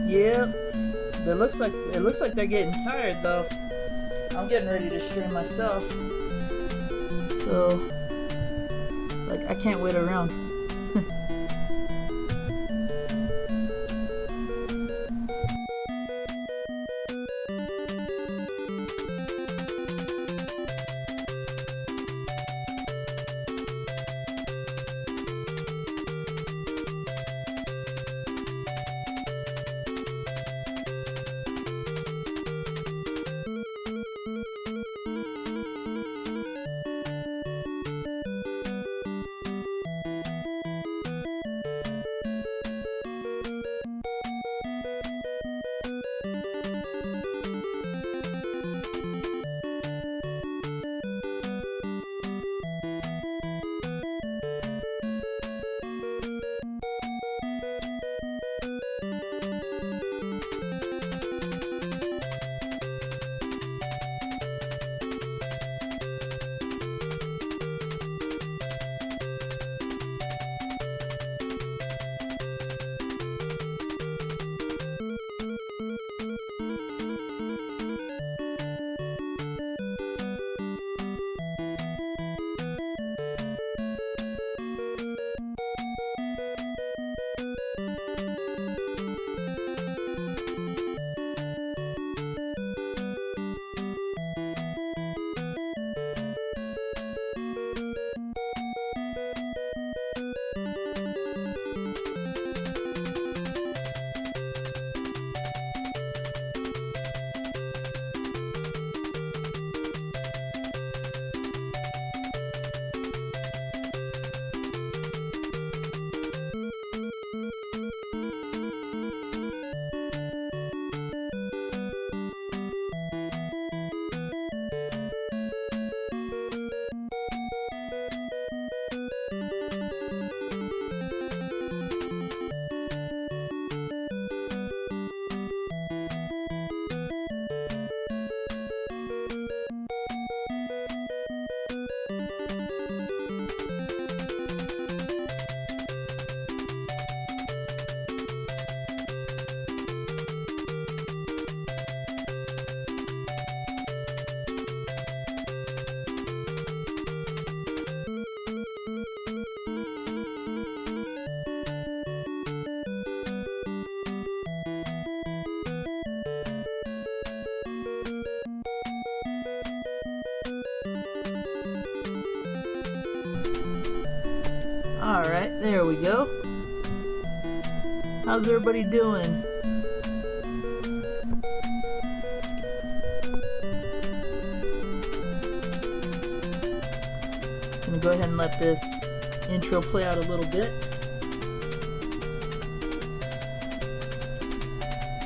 Yep. It looks like they're getting tired though. I'm getting ready to stream myself. So like I can't wait around. Alright, there we go. How's everybody doing? Gonna go ahead and let this intro play out a little bit.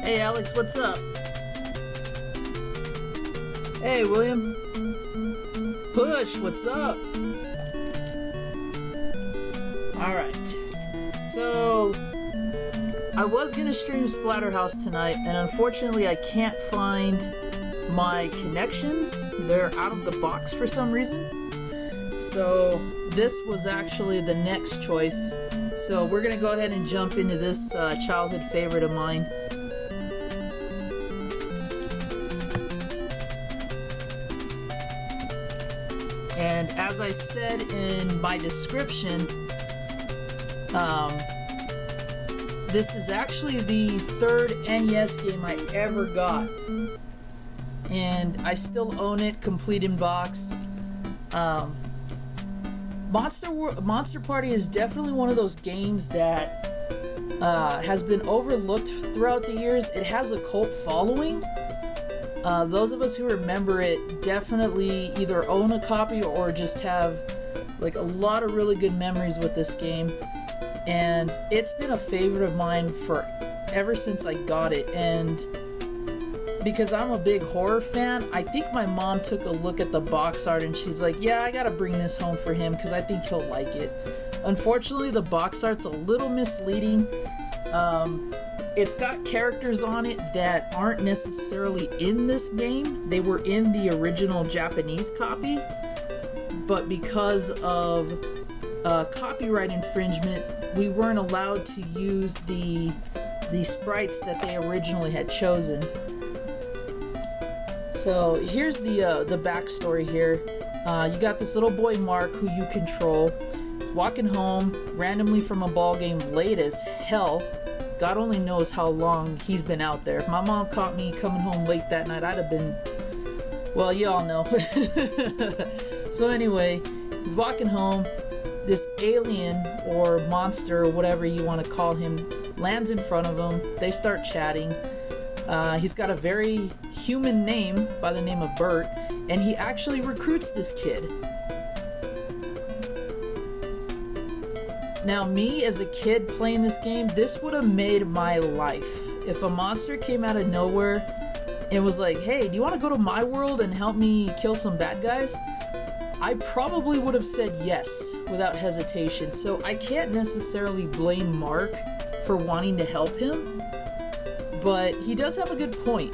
Hey Alex, what's up? Hey William. Push, what's up? Alright, so I was gonna stream Splatterhouse tonight, and unfortunately I can't find my connections. They're out of the box for some reason. So this was actually the next choice. So we're gonna go ahead and jump into this childhood favorite of mine. And as I said in my description, this is actually the third NES game I ever got, and I still own it, complete in box. Monster Party is definitely one of those games that has been overlooked throughout the years. It has a cult following. Those of us who remember it definitely either own a copy or just have like a lot of really good memories with this game. And it's been a favorite of mine for ever since I got it. And because I'm a big horror fan, I think my mom took a look at the box art and she's like, yeah, I gotta bring this home for him because I think he'll like it. Unfortunately, the box art's a little misleading. It's got characters on it that aren't necessarily in this game. They were in the original Japanese copy, but because of copyright infringement, we weren't allowed to use the the sprites that they originally had chosen. So here's the backstory here. You got this little boy Mark who you control. He's walking home randomly from a ball game late as hell. God only knows how long he's been out there. If my mom caught me coming home late that night, I'd have been, well, you all know. So anyway, he's walking home. This alien or monster or whatever you want to call him lands in front of him. They start chatting. He's got a very human name by the name of Bert, and he actually recruits this kid. Now, me as a kid playing this game, this would have made my life. If a monster came out of nowhere and was like, hey, do you want to go to my world and help me kill some bad guys? I probably would have said yes without hesitation. So I can't necessarily blame Mark for wanting to help him, but he does have a good point.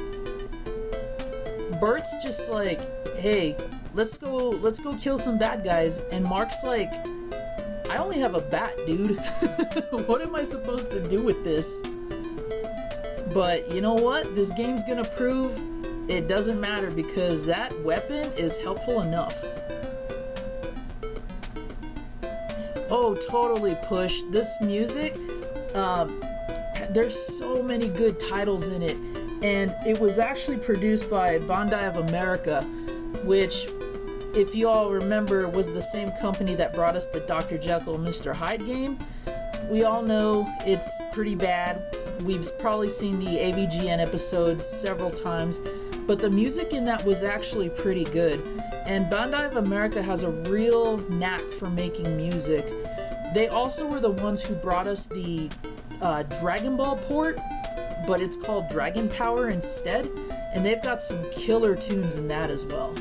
Bert's just like, hey, let's go kill some bad guys, and Mark's like, I only have a bat, dude. What am I supposed to do with this? But you know what? This game's gonna prove it doesn't matter, because that weapon is helpful enough. Oh, totally, Push. This music, there's so many good titles in it, and it was actually produced by Bandai of America, which, if you all remember, was the same company that brought us the Dr. Jekyll and Mr. Hyde game. We all know it's pretty bad. We've probably seen the AVGN episodes several times, but the music in that was actually pretty good. And Bandai of America has a real knack for making music. They also were the ones who brought us the Dragon Ball port, but it's called Dragon Power instead, and they've got some killer tunes in that as well.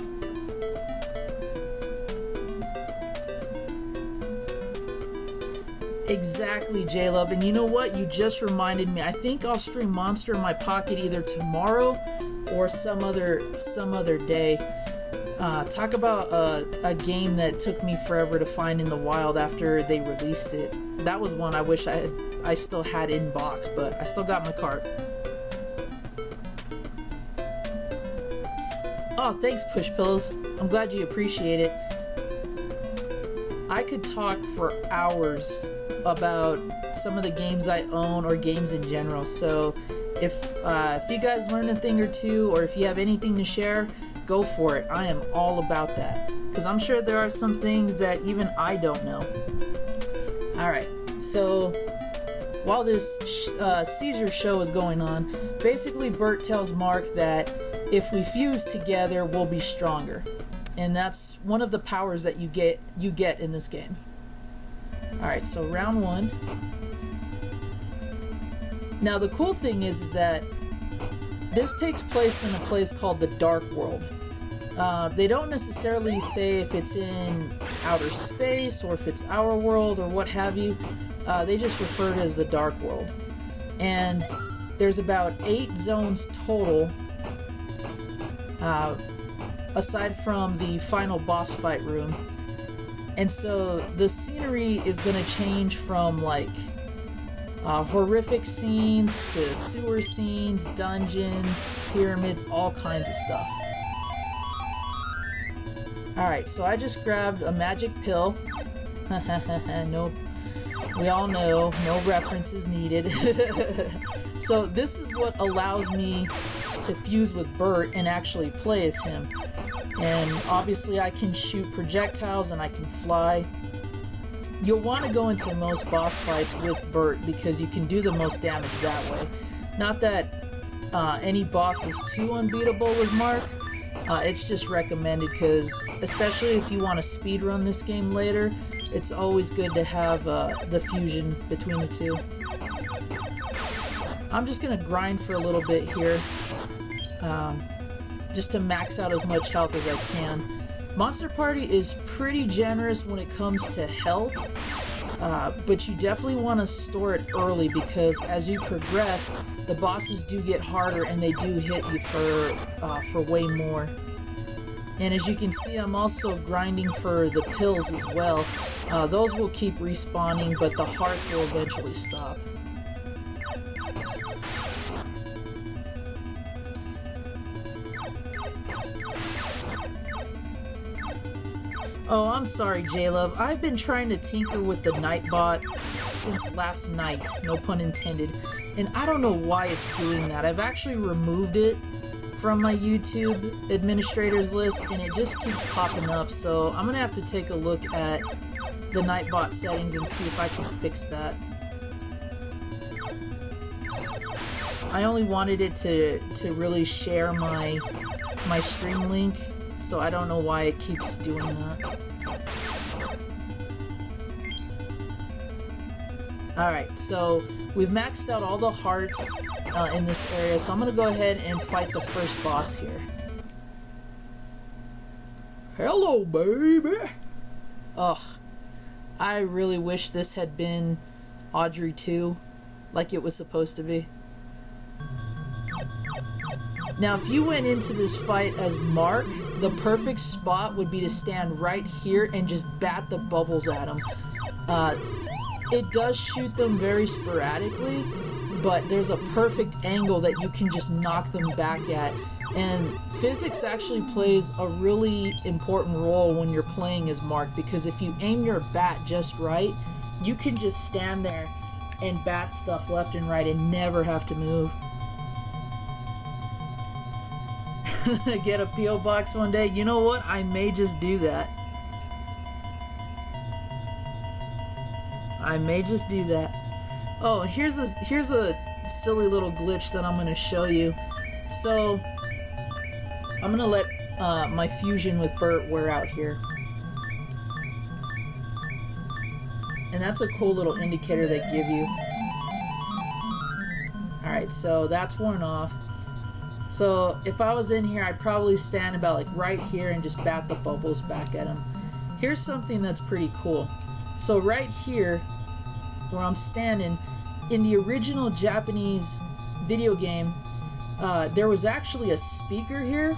Exactly, J-Love, and you know what? You just reminded me. I think I'll stream Monster in My Pocket either tomorrow or some other day. Talk about a game that took me forever to find in the wild after they released it. That was one I wish I still had in box, but I still got my cart. Oh, thanks, Push Pillows. I'm glad you appreciate it. I could talk for hours about some of the games I own or games in general. So if you guys learn a thing or two, or if you have anything to share, go for it. I am all about that, because I'm sure there are some things that even I don't know. Alright, so while this seizure show is going on, basically Bert tells Mark that if we fuse together, we'll be stronger. And that's one of the powers that you get in this game. Alright, so round one. Now the cool thing is that this takes place in a place called the Dark World. They don't necessarily say if it's in outer space or if it's our world or what have you. They just refer to it as the Dark World. And there's about 8 zones total, aside from the final boss fight room. And so the scenery is going to change from like horrific scenes to sewer scenes, dungeons, pyramids, all kinds of stuff. Alright, so I just grabbed a magic pill. Nope. We all know, no references needed. So this is what allows me to fuse with Bert and actually play as him. And obviously I can shoot projectiles and I can fly. You'll want to go into most boss fights with Bert because you can do the most damage that way. Not that any boss is too unbeatable with Mark. It's just recommended because, especially if you want to speedrun this game later, it's always good to have the fusion between the two. I'm just going to grind for a little bit here. Just to max out as much health as I can. Monster Party is pretty generous when it comes to health, but you definitely want to store it early because as you progress, the bosses do get harder and they do hit you for way more. And as you can see, I'm also grinding for the pills as well. Those will keep respawning, but the hearts will eventually stop. Oh, I'm sorry, J-Love. I've been trying to tinker with the Nightbot since last night, no pun intended, and I don't know why it's doing that. I've actually removed it from my YouTube administrators list, and it just keeps popping up, so I'm gonna have to take a look at the Nightbot settings and see if I can fix that. I only wanted it to really share my stream link, so I don't know why it keeps doing that. Alright, so we've maxed out all the hearts in this area, so I'm gonna go ahead and fight the first boss here. Hello, baby! Ugh. I really wish this had been Audrey 2, like it was supposed to be. Now, if you went into this fight as Mark, the perfect spot would be to stand right here and just bat the bubbles at him. It does shoot them very sporadically, but there's a perfect angle that you can just knock them back at. And physics actually plays a really important role when you're playing as Mark, because if you aim your bat just right, you can just stand there and bat stuff left and right and never have to move. Get a P.O. box one day. You know what? I may just do that. I may just do that. Oh, here's a silly little glitch that I'm going to show you. So, I'm going to let my fusion with Bert wear out here. And that's a cool little indicator they give you. Alright, so that's worn off. So if I was in here, I'd probably stand about like right here and just bat the bubbles back at him. Here's something that's pretty cool. So right here, where I'm standing, in the original Japanese video game, there was actually a speaker here,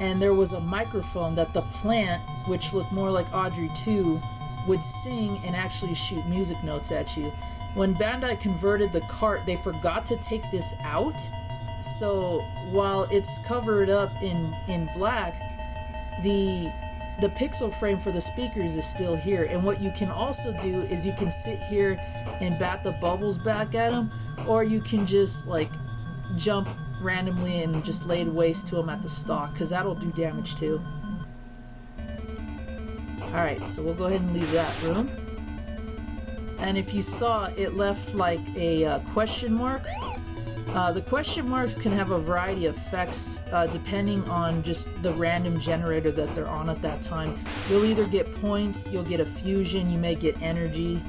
and there was a microphone that the plant, which looked more like Audrey 2, would sing and actually shoot music notes at you. When Bandai converted the cart, they forgot to take this out. So while it's covered up in black, the pixel frame for the speakers is still here. And what you can also do is you can sit here and bat the bubbles back at them, or you can just like jump randomly and just lay waste to them at the stock, because that'll do damage too. Alright, so we'll go ahead and leave that room. And if you saw, it left like a question mark. The question marks can have a variety of effects depending on just the random generator that they're on at that time. You'll either get points, you'll get a fusion, you may get energy.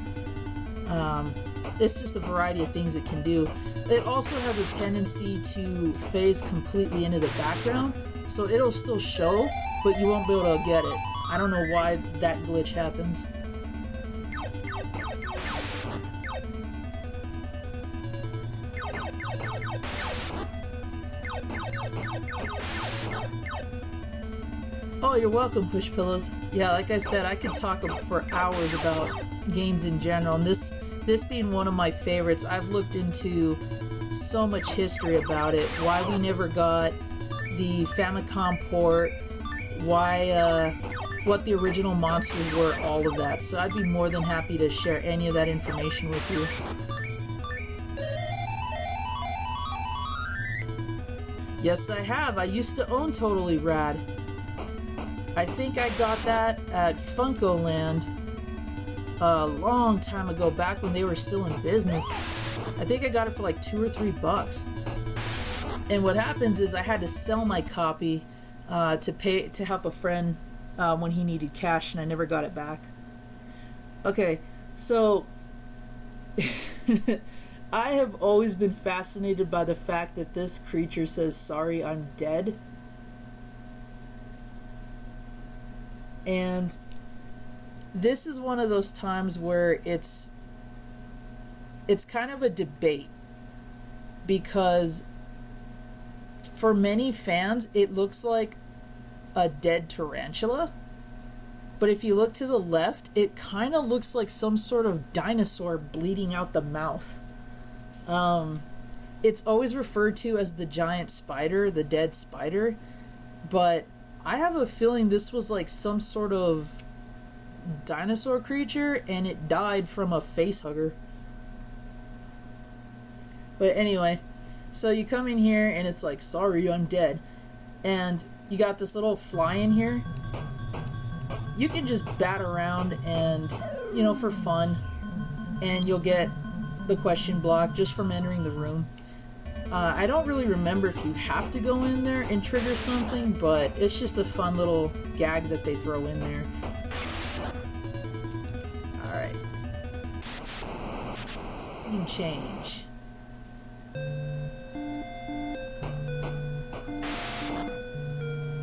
It's just a variety of things it can do. It also has a tendency to phase completely into the background, so it'll still show, but you won't be able to get it. I don't know why that glitch happens. Oh, you're welcome, Push Pillows. Yeah, like I said, I could talk for hours about games in general, and this being one of my favorites. I've looked into so much history about it, why we never got the Famicom port, why, what the original monsters were, all of that. So I'd be more than happy to share any of that information with you. Yes, I have. I used to own Totally Rad. I think I got that at Funkoland a long time ago, back when they were still in business. I think I got it for like $2 or $3. And what happens is I had to sell my copy to help a friend when he needed cash, and I never got it back. Okay, so I have always been fascinated by the fact that this creature says, "Sorry, I'm dead." And this is one of those times where it's kind of a debate, because for many fans it looks like a dead tarantula, but if you look to the left, it kind of looks like some sort of dinosaur bleeding out the mouth. It's always referred to as the giant spider, the dead spider, but I have a feeling this was like some sort of dinosaur creature, and it died from a face hugger. But anyway, so you come in here and it's like, sorry, I'm dead. And you got this little fly in here. You can just bat around and, you know, for fun. And you'll get the question block just from entering the room. I don't really remember if you have to go in there and trigger something, but it's just a fun little gag that they throw in there. Alright. Scene change.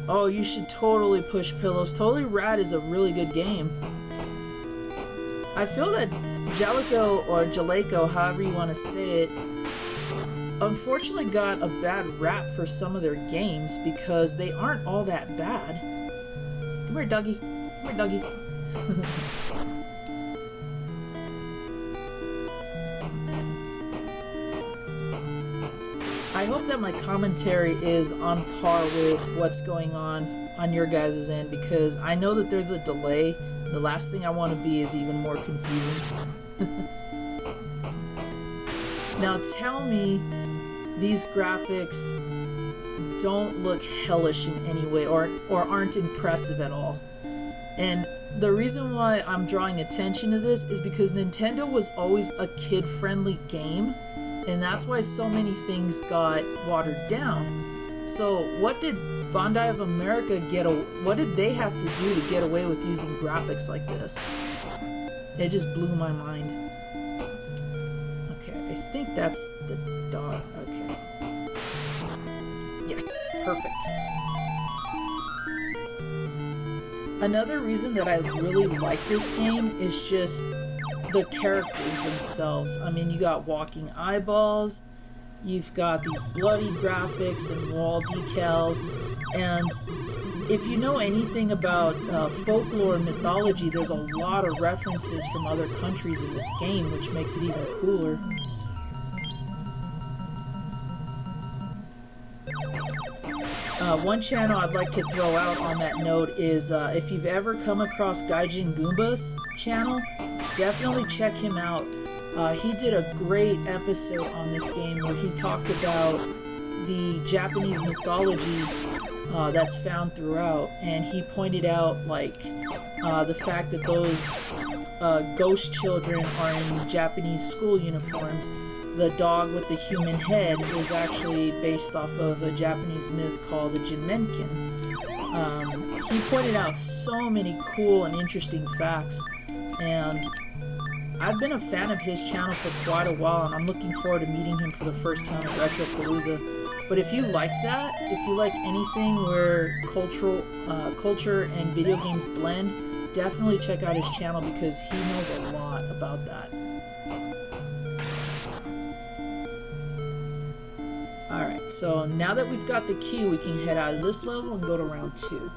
Oh, you should totally push pillows. Totally Rad is a really good game. I feel that Jaleco or Jaleco, however you want to say it, unfortunately got a bad rap for some of their games because they aren't all that bad. Come here, Dougie. Come here, Dougie. I hope that my commentary is on par with what's going on your guys' end, because I know that there's a delay. The last thing I want to be is even more confusing. Now tell me these graphics don't look hellish in any way or aren't impressive at all. And the reason why I'm drawing attention to this is because Nintendo was always a kid-friendly game, and that's why so many things got watered down. So what did Bandai of America what did they have to do to get away with using graphics like this? It just blew my mind. Okay, I think that's the dog. Okay. Yes, perfect. Another reason that I really like this game is just the characters themselves. I mean, you got walking eyeballs, you've got these bloody graphics and wall decals, and if you know anything about folklore and mythology, there's a lot of references from other countries in this game, which makes it even cooler. One channel I'd like to throw out on that note is if you've ever come across Gaijin Goomba's channel, definitely check him out. He did a great episode on this game where he talked about the Japanese mythology that's found throughout, and he pointed out like the fact that those ghost children are in Japanese school uniforms. The dog with the human head is actually based off of a Japanese myth called the Jinmenkin. He pointed out so many cool and interesting facts, and I've been a fan of his channel for quite a while, and I'm looking forward to meeting him for the first time at Retropalooza. But if you like that, if you like anything where culture and video games blend, definitely check out his channel because he knows a lot about that. Alright, so now that we've got the key, we can head out of this level and go to round 2.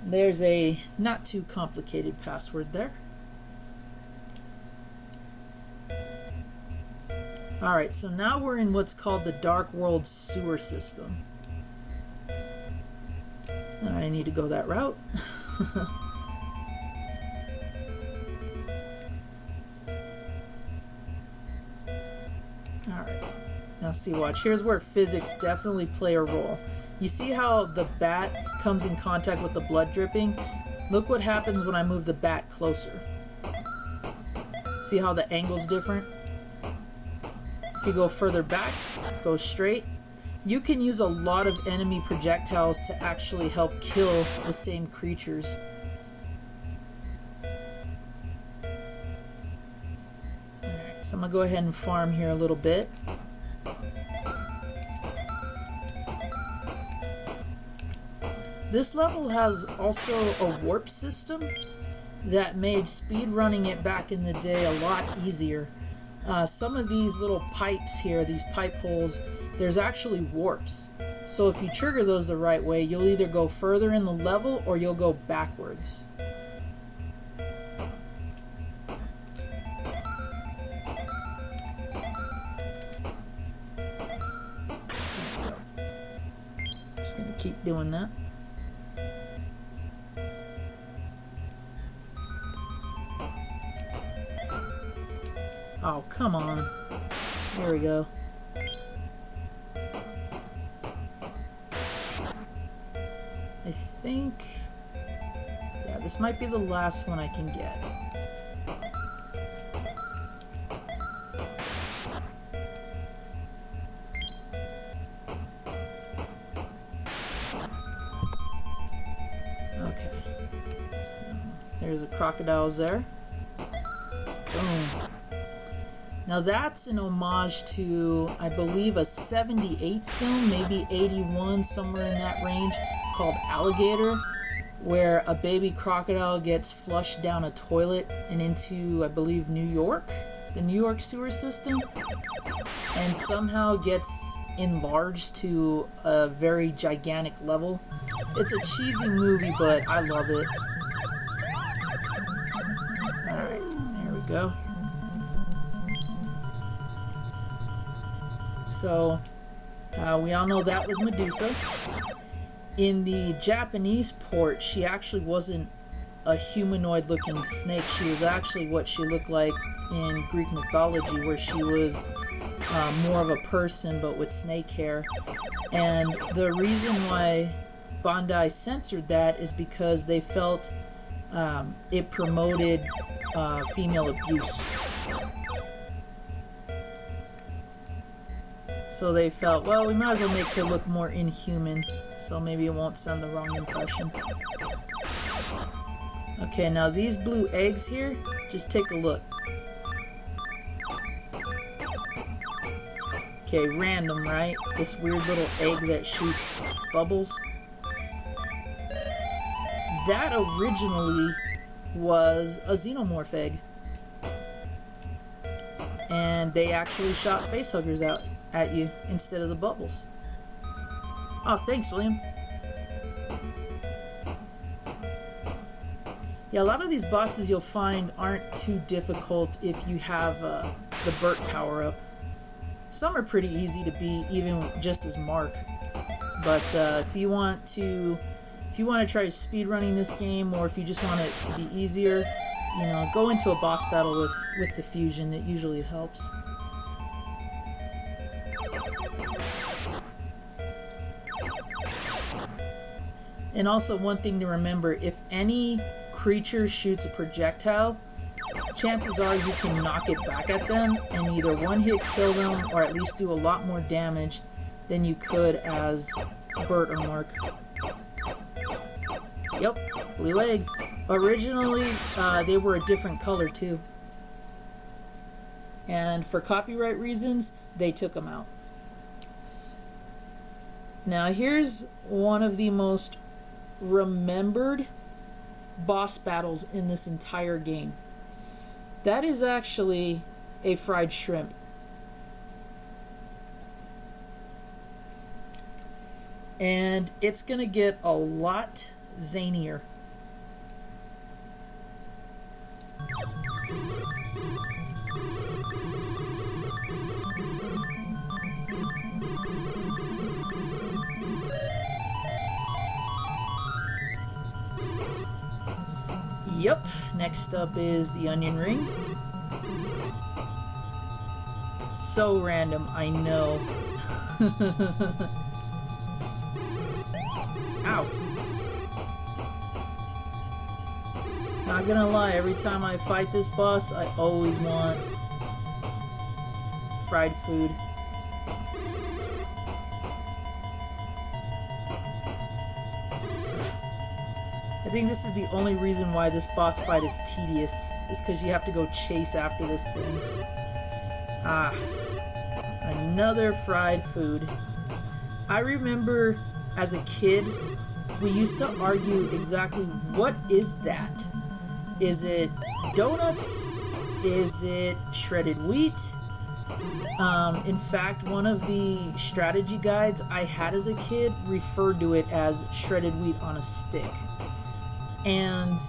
There's a not too complicated password there. Alright, so now we're in what's called the Dark World sewer system. I need to go that route. Alright, now see, watch. Here's where physics definitely play a role. You see how the bat comes in contact with the blood dripping? Look what happens when I move the bat closer. See how the angle's different? If you go further back, go straight, you can use a lot of enemy projectiles to actually help kill the same creatures. Alright, so I'm gonna go ahead and farm here a little bit. This level has also a warp system that made speedrunning it back in the day a lot easier. Some of these little pipes here, these pipe holes, there's actually warps. So if you trigger those the right way, you'll either go further in the level or you'll go backwards. Just gonna keep doing that. Oh, come on. There we go. I think... yeah, this might be the last one I can get. Okay. So, there's a crocodiles there. Boom. Now that's an homage to, I believe, a 78 film, maybe 81, somewhere in that range, called Alligator, where a baby crocodile gets flushed down a toilet and into, I believe, New York, the New York sewer system, and somehow gets enlarged to a very gigantic level. It's a cheesy movie, but I love it. Alright, there we go. So, we all know that was Medusa. In the Japanese port, she actually wasn't a humanoid-looking snake. She was actually what she looked like in Greek mythology, where she was more of a person, but with snake hair. And the reason why Bandai censored that is because they felt it promoted female abuse. So they felt, well, we might as well make her look more inhuman, so maybe it won't send the wrong impression. Okay, now these blue eggs here, just take a look. Okay, random, right? This weird little egg that shoots bubbles. That originally was a xenomorph egg. And they actually shot facehuggers out at you instead of the bubbles. Oh, thanks, William. Yeah, a lot of these bosses you'll find aren't too difficult if you have the Burt power-up. Some are pretty easy to beat, even just as Mark. But if you want to try speedrunning this game, or if you just want it to be easier, you know, go into a boss battle with the fusion. It usually helps. And also, one thing to remember, if any creature shoots a projectile, chances are you can knock it back at them and either one hit kill them or at least do a lot more damage than you could as Burt or Mark. Yep, blue eggs. Originally, they were a different color too. And for copyright reasons, they took them out. Now here's one of the most remembered boss battles in this entire game. That is actually a fried shrimp. And it's gonna get a lot zanier. Yep, next up is the onion ring. So random, I know. Ow. Not gonna lie, every time I fight this boss, I always want fried food. I think this is the only reason why this boss fight is tedious, is because you have to go chase after this thing. Ah, another fried food. I remember as a kid, we used to argue exactly what is that? Is it donuts? Is it shredded wheat? In fact, one of the strategy guides I had as a kid referred to it as shredded wheat on a stick. And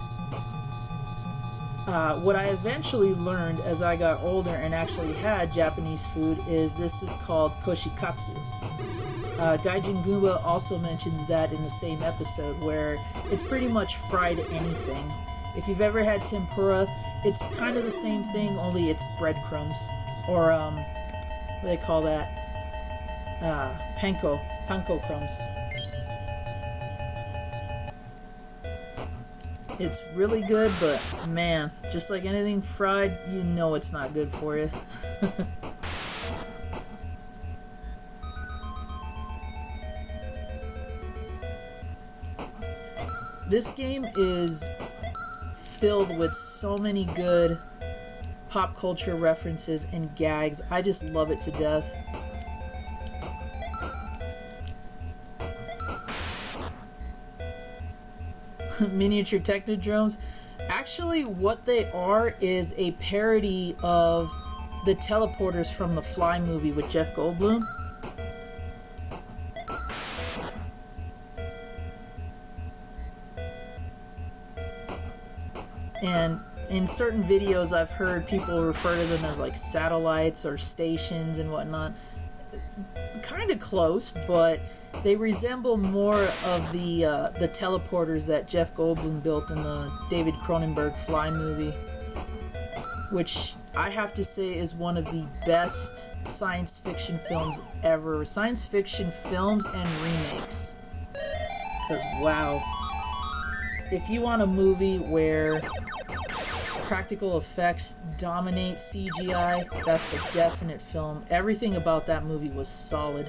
What I eventually learned as I got older and actually had Japanese food is this is called koshikatsu. Gaijin Goomba also mentions that in the same episode, where it's pretty much fried anything. If you've ever had tempura, it's kind of the same thing, only it's breadcrumbs. Or, what do they call that? Panko crumbs. It's really good, but man, just like anything fried, you know it's not good for you. This game is filled with so many good pop culture references and gags. I just love it to death. Miniature Technodromes. Actually, what they are is a parody of the teleporters from the Fly movie with Jeff Goldblum. And in certain videos, I've heard people refer to them as like satellites or stations and whatnot. Kind of close, but they resemble more of the teleporters that Jeff Goldblum built in the David Cronenberg Fly movie, which I have to say is one of the best science fiction films ever. Science fiction films and remakes. Because wow, if you want a movie where practical effects dominate CGI, that's a definite film. Everything about that movie was solid.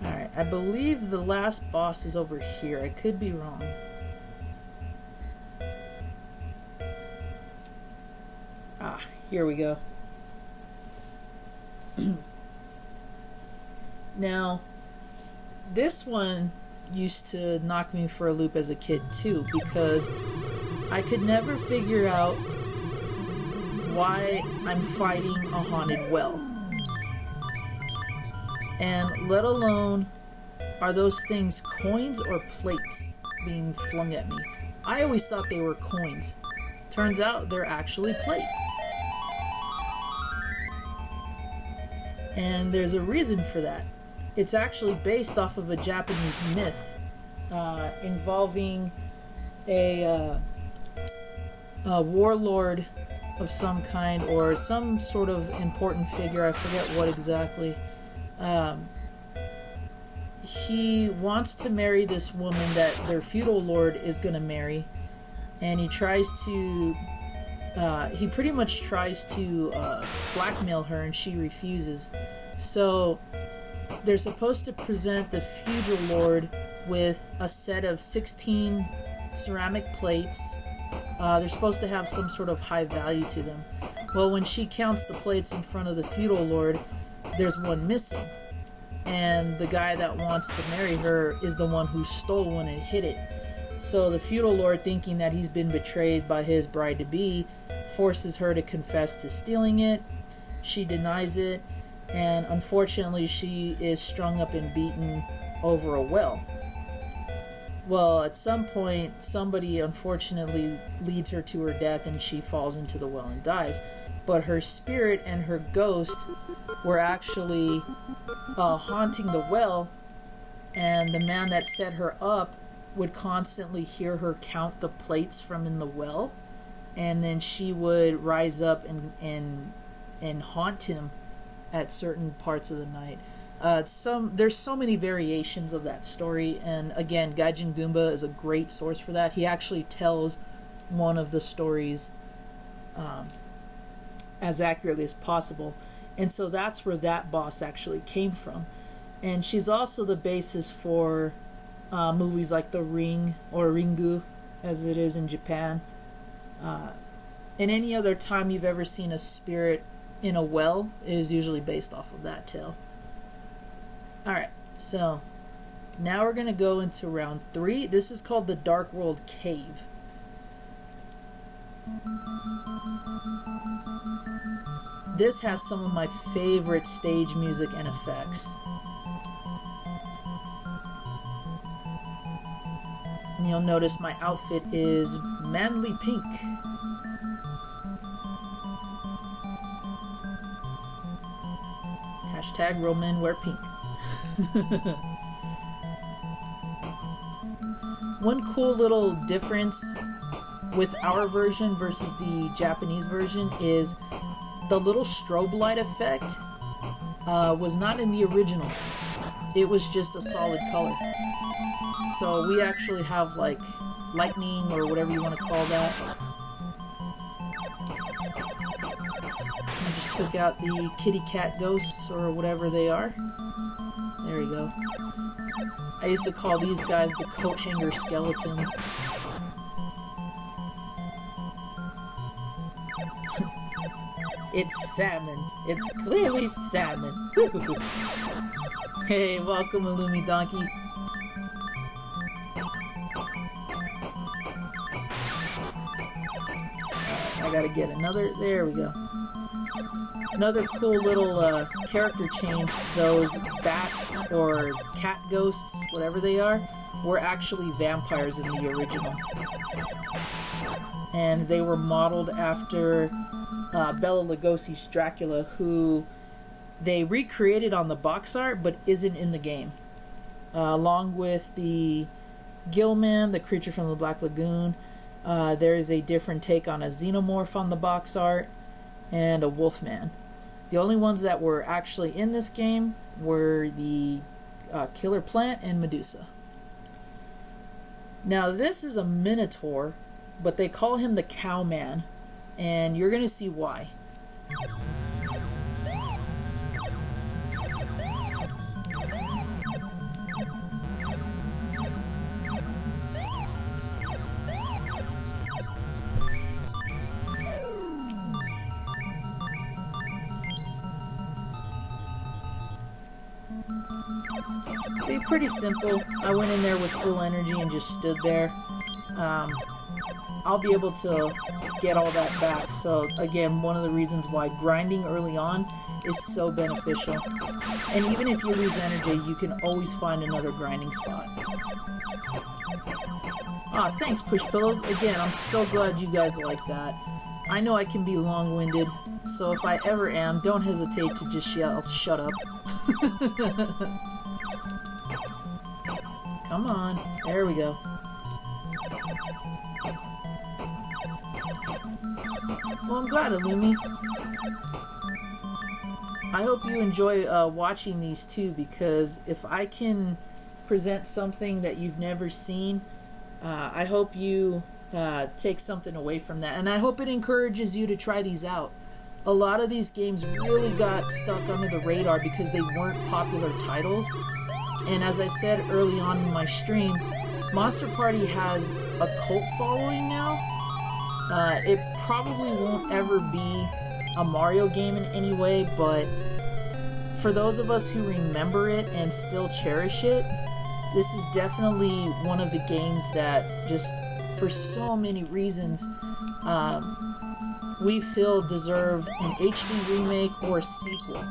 Alright, I believe the last boss is over here. I could be wrong. Ah, here we go. Now, this one used to knock me for a loop as a kid too, because I could never figure out why I'm fighting a haunted well. And let alone, are those things coins or plates being flung at me? I always thought they were coins. Turns out they're actually plates. And there's a reason for that. It's actually based off of a Japanese myth involving a warlord of some kind, or some sort of important figure. I forget what exactly. He wants to marry this woman that their feudal lord is going to marry, and he tries to he pretty much tries to blackmail her, and she refuses. So they're supposed to present the feudal lord with a set of 16 ceramic plates. They're supposed to have some sort of high value to them. Well, when she counts the plates in front of the feudal lord, there's one missing. And the guy that wants to marry her is the one who stole one and hid it. So the feudal lord, thinking that he's been betrayed by his bride-to-be, forces her to confess to stealing it. She denies it, and unfortunately she is strung up and beaten over a well. Well, at some point, somebody unfortunately leads her to her death, and she falls into the well and dies. But her spirit and her ghost were actually haunting the well, and the man that set her up would constantly hear her count the plates from in the well, and then she would rise up and haunt him at certain parts of the night. There's so many variations of that story, and again, Gaijin Goomba is a great source for that. He actually tells one of the stories as accurately as possible, and so that's where that boss actually came from. And she's also the basis for movies like The Ring, or Ringu as it is in Japan. And any other time you've ever seen a spirit in a well is usually based off of that tale. Alright, so now we're going to go into round 3. This is called the Dark World Cave. This has some of my favorite stage music and effects. And you'll notice my outfit is manly pink. Hashtag real men wear pink. One cool little difference with our version versus the Japanese version is the little strobe light effect was not in the original. It was just a solid color. So we actually have like lightning or whatever you want to call that. I just took out the kitty cat ghosts or whatever they are. There you go. I used to call these guys the coat hanger skeletons. It's salmon. It's clearly salmon. Hey, welcome, Illumi Donkey. I gotta get another. There we go. Another cool little character change. Those bat or cat ghosts, whatever they are, were actually vampires in the original. And they were modeled after Bela Lugosi's Dracula, who they recreated on the box art but isn't in the game. Along with the Gillman, the creature from the Black Lagoon, there is a different take on a xenomorph on the box art and a wolfman. The only ones that were actually in this game were the killer plant and Medusa. Now this is a minotaur, but they call him the Cowman, and you're gonna see why. See, pretty simple. I went in there with full energy and just stood there. I'll be able to get all that back. So again, one of the reasons why grinding early on is so beneficial. And even if you lose energy, you can always find another grinding spot. Ah, thanks, Push Pillows. Again, I'm so glad you guys like that. I know I can be long-winded, so if I ever am, don't hesitate to just yell, shut up. Come on. There we go. Well, I'm glad, Illumi. I hope you enjoy watching these too, because if I can present something that you've never seen, I hope you take something away from that. And I hope it encourages you to try these out. A lot of these games really got stuck under the radar because they weren't popular titles. And as I said early on in my stream, Monster Party has a cult following now. It probably won't ever be a Mario game in any way, but for those of us who remember it and still cherish it, this is definitely one of the games that just, for so many reasons, we feel deserve an HD remake or a sequel.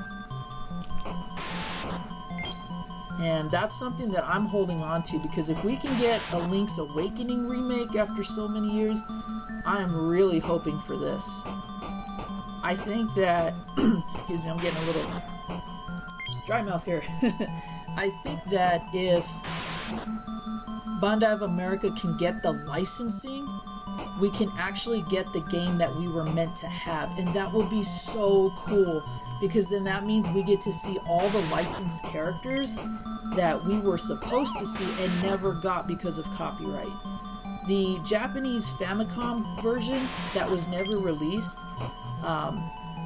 And that's something that I'm holding on to, because if we can get a Link's Awakening remake after so many years, I am really hoping for this. I think that, excuse me, I'm getting a little dry mouth here. I think that if Bandai of America can get the licensing, we can actually get the game that we were meant to have, and that would be so cool, because then that means we get to see all the licensed characters that we were supposed to see and never got because of copyright. The Japanese Famicom version that was never released,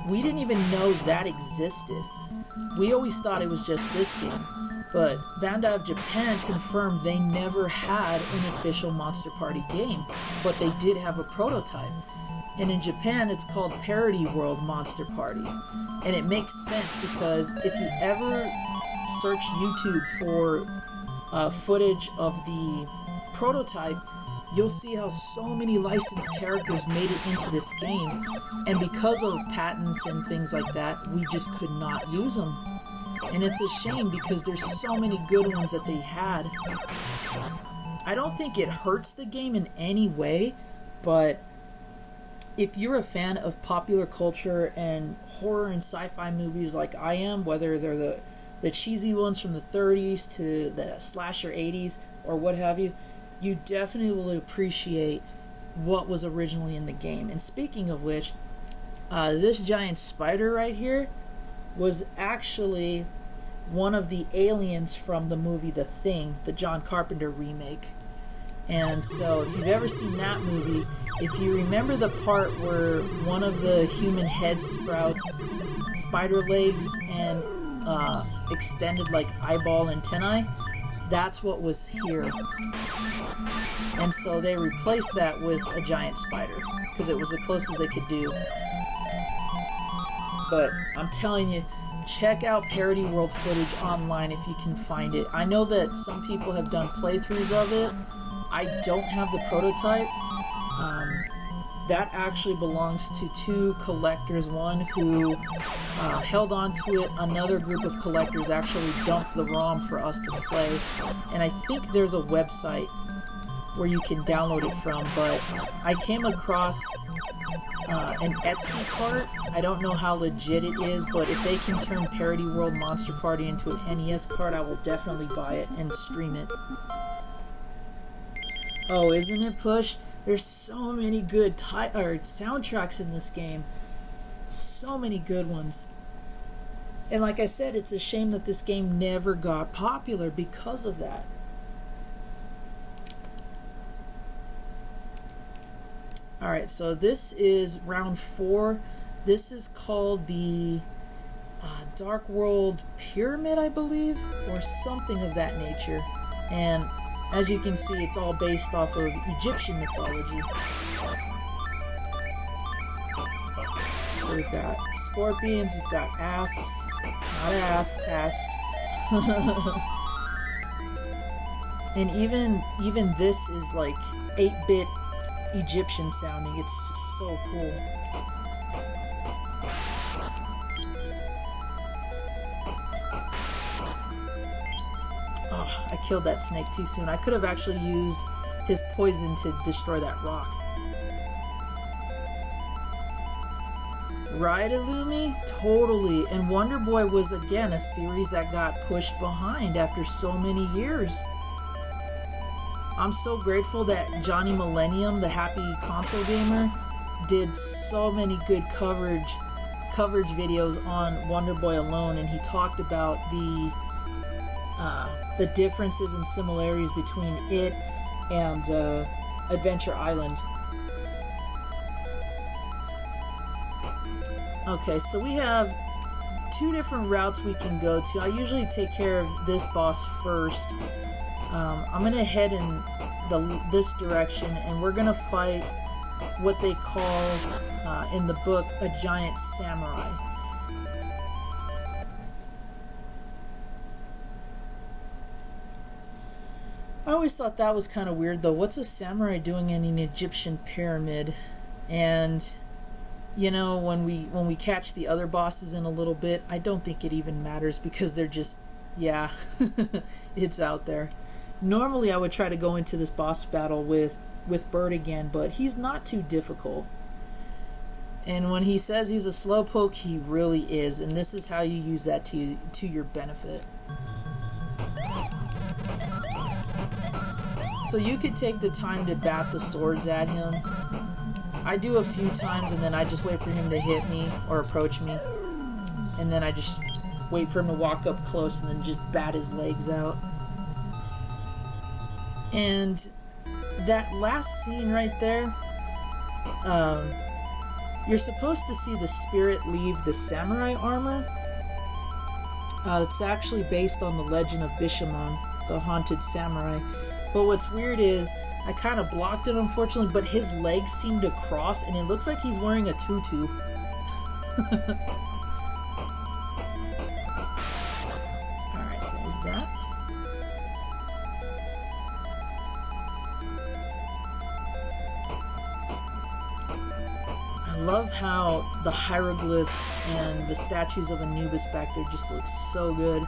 we didn't even know that existed. We always thought it was just this game, but Bandai of Japan confirmed they never had an official Monster Party game, but they did have a prototype. And in Japan, it's called Parody World Monster Party. And it makes sense because if you ever search YouTube for footage of the prototype, you'll see how so many licensed characters made it into this game. And because of patents and things like that, we just could not use them. And it's a shame because there's so many good ones that they had. I don't think it hurts the game in any way, but if you're a fan of popular culture and horror and sci-fi movies like I am, whether they're the cheesy ones from the 30s to the slasher 80s or what have you, you definitely will appreciate what was originally in the game. And speaking of which, this giant spider right here was actually one of the aliens from the movie The Thing, the John Carpenter remake. And so if you've ever seen that movie, if you remember the part where one of the human heads sprouts spider legs and extended like eyeball antennae, that's what was here. And so they replaced that with a giant spider because it was the closest they could do. But I'm telling you, check out Parody World footage online if you can find it. I know that some people have done playthroughs of it. I don't have the prototype. That actually belongs to two collectors, one who held on to it. Another group of collectors actually dumped the ROM for us to play. And I think there's a website where you can download it from, but I came across an Etsy cart. I don't know how legit it is, but if they can turn Parody World Monster Party into an NES cart, I will definitely buy it and stream it. Oh, isn't it, Push? There's so many good soundtracks in this game. So many good ones. And like I said, it's a shame that this game never got popular because of that. Alright, so this is round 4. This is called the Dark World Pyramid, I believe, or something of that nature. And as you can see, it's all based off of Egyptian mythology. So we've got scorpions, we've got asps, not asps. And even this is like 8-bit Egyptian sounding. It's just so cool. Oh, I killed that snake too soon. I could have actually used his poison to destroy that rock. Right, Illumi? Totally. And Wonder Boy was again a series that got pushed behind after so many years. I'm so grateful that Johnny Millennium, the Happy Console Gamer, did so many good coverage videos on Wonder Boy alone, and he talked about the differences and similarities between it and Adventure Island. Okay, so we have 2 different routes we can go to. I usually take care of this boss first. I'm gonna head in this direction, and we're gonna fight what they call in the book a giant samurai. I always thought that was kind of weird, though. What's a samurai doing in an Egyptian pyramid? And you know, when we catch the other bosses in a little bit, I don't think it even matters because they're just, yeah, it's out there. Normally I would try to go into this boss battle with Bird again, but he's not too difficult. And when he says he's a slowpoke, he really is, and this is how you use that to your benefit. So you could take the time to bat the swords at him. I do a few times, and then I just wait for him to hit me or approach me, and then I just wait for him to walk up close and then just bat his legs out. And that last scene right there, you're supposed to see the spirit leave the samurai armor. It's actually based on the legend of Bishamon, the haunted samurai. But what's weird is I kind of blocked it, unfortunately, but his legs seem to cross, and it looks like he's wearing a tutu. Alright, there's that. I love how the hieroglyphs and the statues of Anubis back there just look so good.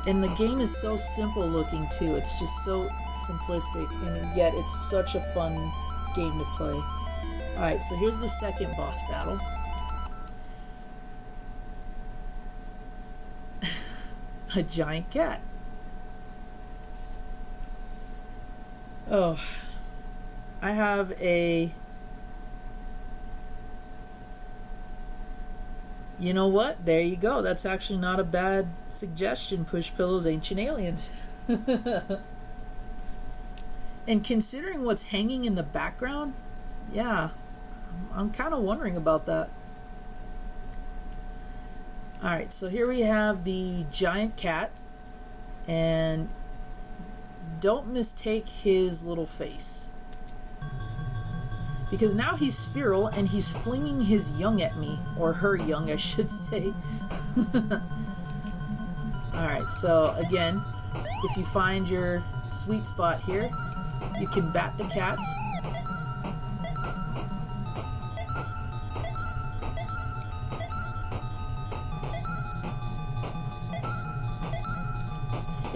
And the game is so simple looking too. It's just so simplistic, and yet it's such a fun game to play. Alright, so here's the second boss battle. A giant cat. Oh, I have a... You know what? There you go. That's actually not a bad suggestion. Push Pillows Ancient Aliens. And considering what's hanging in the background, yeah, I'm kind of wondering about that. Alright, so here we have the giant cat, and don't mistake his little face, because now he's feral and he's flinging his young at me, or her young I should say. Alright, so again, if you find your sweet spot here, you can bat the cats.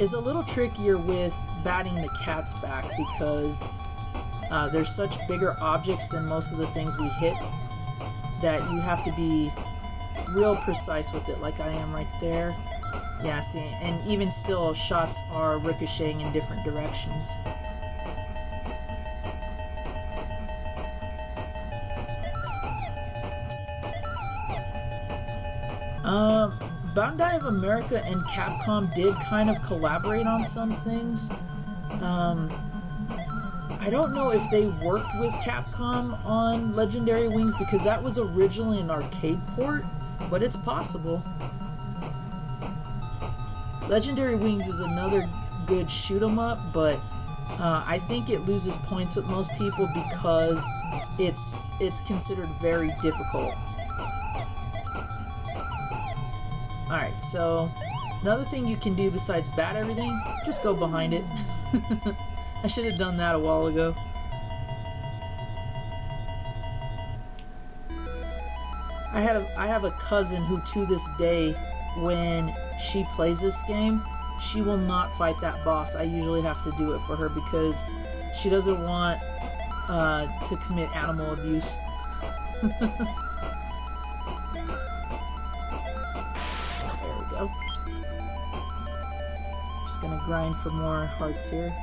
It's a little trickier with batting the cats back because they're such bigger objects than most of the things we hit that you have to be real precise with it, like I am right there. Yeah, see, and even still, shots are ricocheting in different directions. Bandai of America and Capcom did kind of collaborate on some things. I don't know if they worked with Capcom on Legendary Wings because that was originally an arcade port, but it's possible. Legendary Wings is another good shoot 'em up, but I think it loses points with most people because it's considered very difficult. Alright, so another thing you can do besides bat everything, just go behind it. I should have done that a while ago. I have a cousin who to this day, when she plays this game, she will not fight that boss. I usually have to do it for her because she doesn't want to commit animal abuse. Gonna grind for more hearts here.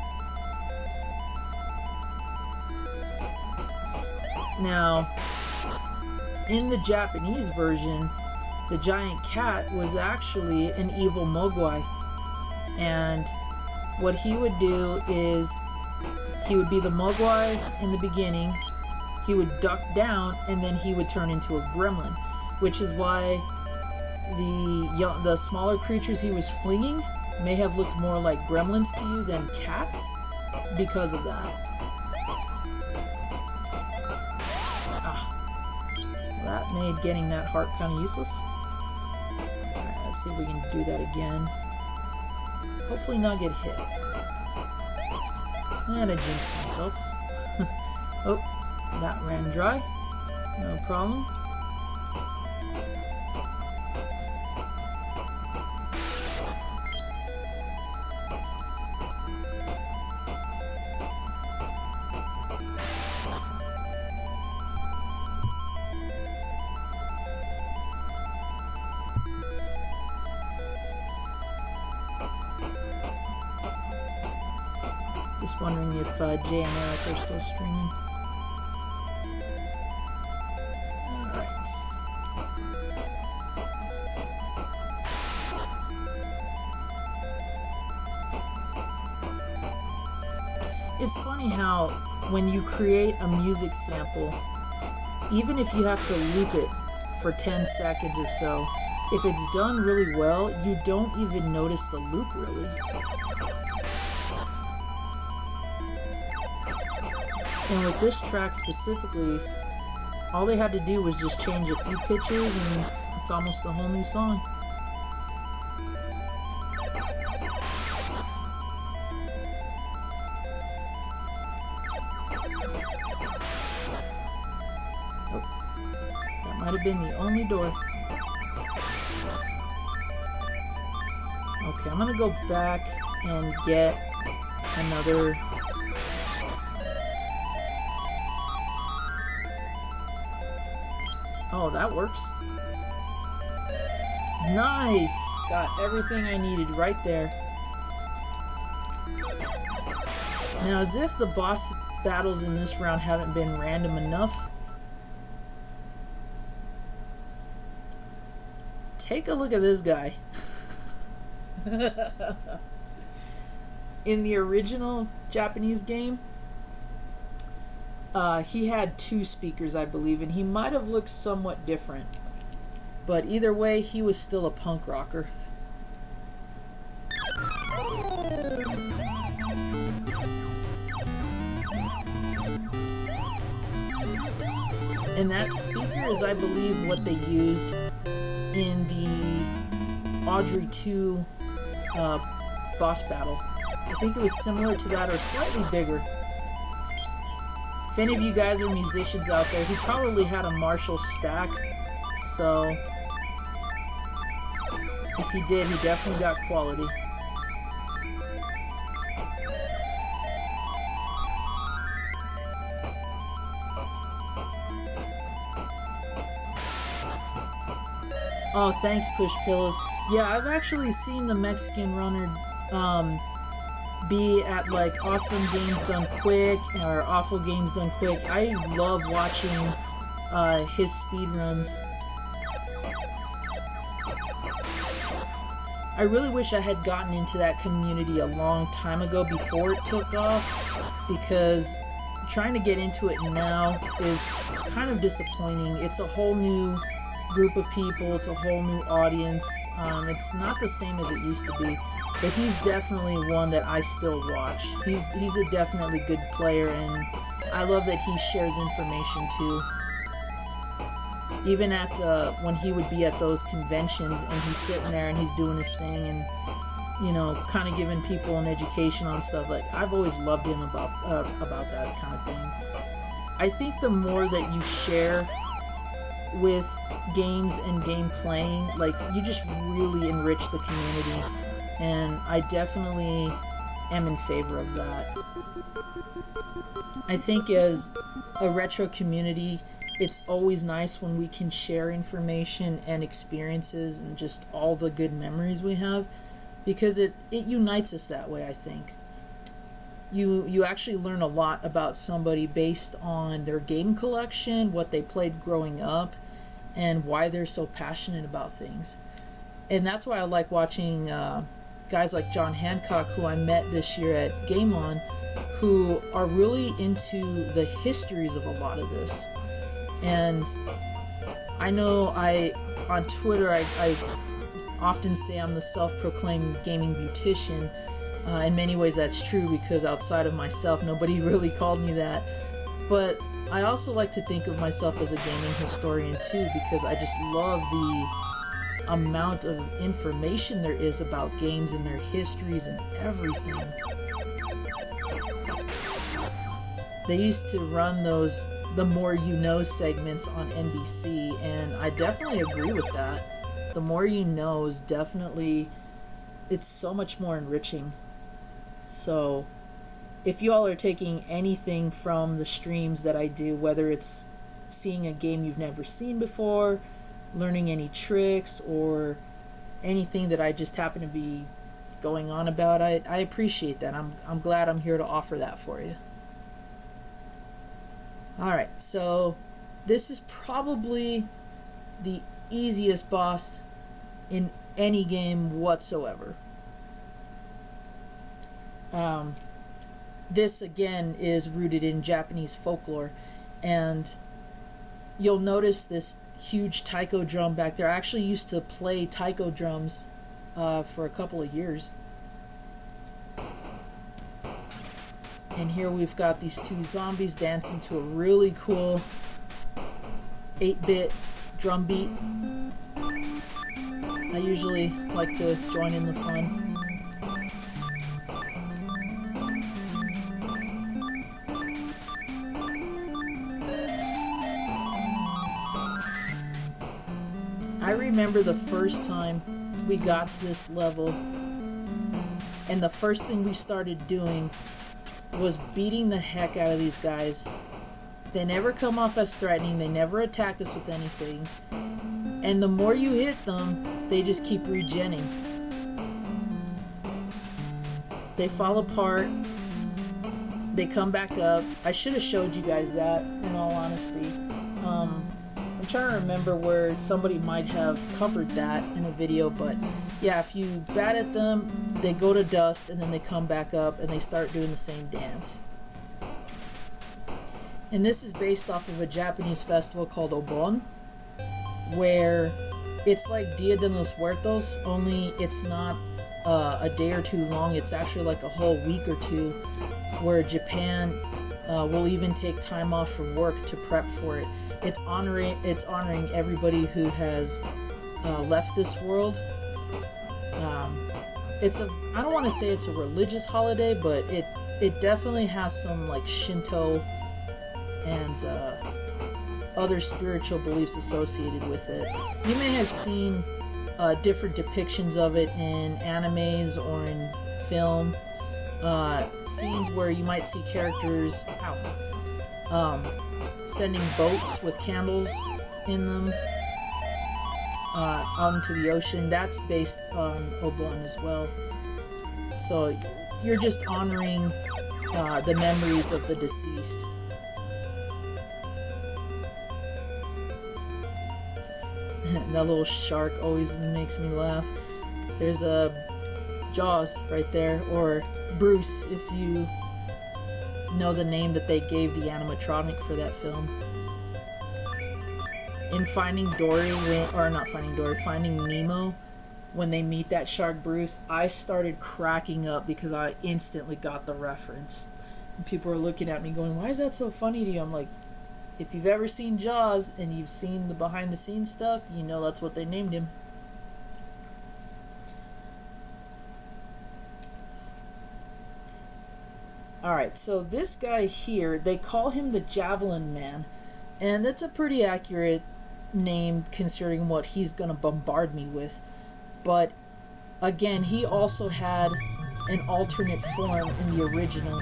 Now, in the Japanese version, the giant cat was actually an evil mogwai, and what he would do is he would be the mogwai in the beginning, he would duck down, and then he would turn into a gremlin, which is why the smaller creatures he was flinging may have looked more like gremlins to you than cats because of that. That made getting that heart kind of useless. Alright, let's see if we can do that again. Hopefully not get hit. And I jinxed myself. Oh, that ran dry. No problem. Just wondering if Jay and Eric are still streaming. Alright. It's funny how when you create a music sample, even if you have to loop it for 10 seconds or so, if it's done really well, you don't even notice the loop really. And with this track specifically, all they had to do was just change a few pitches and it's almost a whole new song. Oh, that might have been the only door. Okay, I'm gonna go back and get another... Oh, that works. Nice! Got everything I needed right there. Now, as if the boss battles in this round haven't been random enough, take a look at this guy. In the original Japanese game, he had 2 speakers, I believe, and he might have looked somewhat different. But either way, he was still a punk rocker. And that speaker is, I believe, what they used in the Audrey 2 boss battle. I think it was similar to that or slightly bigger. If any of you guys are musicians out there, he probably had a Marshall stack, so if he did, he definitely got quality. Oh, thanks, Push Pillows. Yeah, I've actually seen the Mexican runner be at like Awesome Games Done Quick or Awful Games Done Quick. I love watching his speedruns. I really wish I had gotten into that community a long time ago before it took off, because trying to get into it now is kind of disappointing. It's a whole new group of people, it's a whole new audience. It's not the same as it used to be, but he's definitely one that I still watch. He's a definitely good player, and I love that he shares information too. Even at when he would be at those conventions and he's sitting there and he's doing his thing and, you know, kind of giving people an education on stuff. Like, I've always loved him about that kind of thing. I think the more that you share with games and game playing, like, you just really enrich the community, and I definitely am in favor of that. I think as a retro community, it's always nice when we can share information and experiences and just all the good memories we have, because it unites us that way. I think you actually learn a lot about somebody based on their game collection, what they played growing up, and why they're so passionate about things. And that's why I like watching guys like John Hancock, who I met this year at Game On, who are really into the histories of a lot of this. And I know on Twitter, I often say I'm the self-proclaimed gaming beautician. In many ways that's true, because outside of myself, nobody really called me that. But I also like to think of myself as a gaming historian too, because I just love the amount of information there is about games and their histories and everything. They used to run those The More You Know segments on NBC, and I definitely agree with that. The more you know is definitely, it's so much more enriching. So if you all are taking anything from the streams that I do, whether it's seeing a game you've never seen before, learning any tricks, or anything that I just happen to be going on about, I appreciate that. I'm glad I'm here to offer that for you. Alright, so this is probably the easiest boss in any game whatsoever. This again is rooted in Japanese folklore, and you'll notice this huge taiko drum back there. I actually used to play taiko drums for a couple of years. And here we've got these two zombies dancing to a really cool 8-bit drum beat. I usually like to join in the fun. I remember the first time we got to this level, And the first thing we started doing was beating the heck out of these guys. They never come off as threatening. They never attack us with anything. And the more you hit them, they just keep regenning. They fall apart. They come back up. I should have showed you guys that, in all honesty. I'm trying to remember where somebody might have covered that in a video, but yeah, if you bat at them, they go to dust, and then they come back up, and they start doing the same dance. And this is based off of a Japanese festival called Obon, where it's like Dia de los Muertos, only it's not a day or two long. It's actually like a whole week or two, where Japan will even take time off from work to prep for it. It's honoring everybody who has left this world. I don't want to say it's a religious holiday, but it definitely has some like Shinto and other spiritual beliefs associated with it. You may have seen different depictions of it in animes or in film. Scenes where you might see characters sending boats with candles in them out into the ocean. That's based on Obon as well. So you're just honoring the memories of the deceased. That little shark always makes me laugh. There's a Jaws right there, or Bruce if you know the name that they gave the animatronic for that film. In Finding Nemo, when they meet that shark Bruce, I started cracking up because I instantly got the reference. And people are looking at me going, why is that so funny to you? I'm like, if you've ever seen Jaws and you've seen the behind the scenes stuff, you know that's what they named him. Alright, so this guy here, they call him the Javelin Man, and that's a pretty accurate name considering what he's going to bombard me with. But again, he also had an alternate form in the original,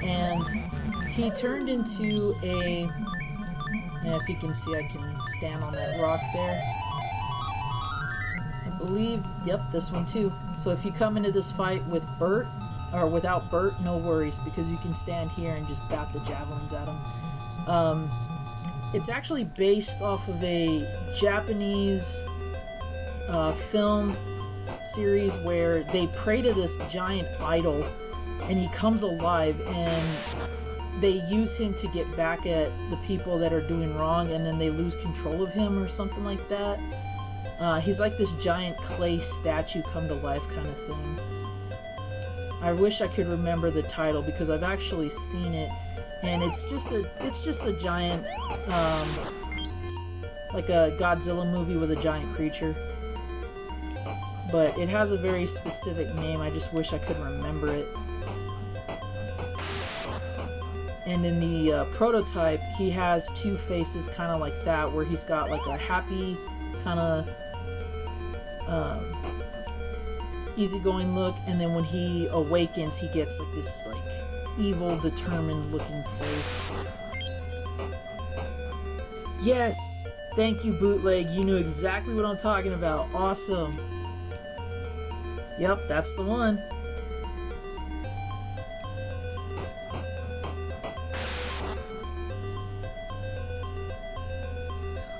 and he turned into a... if you can see, I can stand on that rock there. I believe, yep, this one too. So if you come into this fight with Bert, or without Bert, no worries, because you can stand here and just bat the javelins at him. It's actually based off of a Japanese film series where they pray to this giant idol, and he comes alive, and they use him to get back at the people that are doing wrong, and then they lose control of him or something like that. He's like this giant clay statue come to life kind of thing. I wish I could remember the title because I've actually seen it, and it's just a giant, like a Godzilla movie with a giant creature. But it has a very specific name. I just wish I could remember it. And in the prototype, he has two faces kind of like that, where he's got like a happy kind of easygoing look, and then when he awakens, he gets like this like evil, determined looking face. Yes! Thank you, Bootleg. You knew exactly what I'm talking about. Awesome. Yep, that's the one.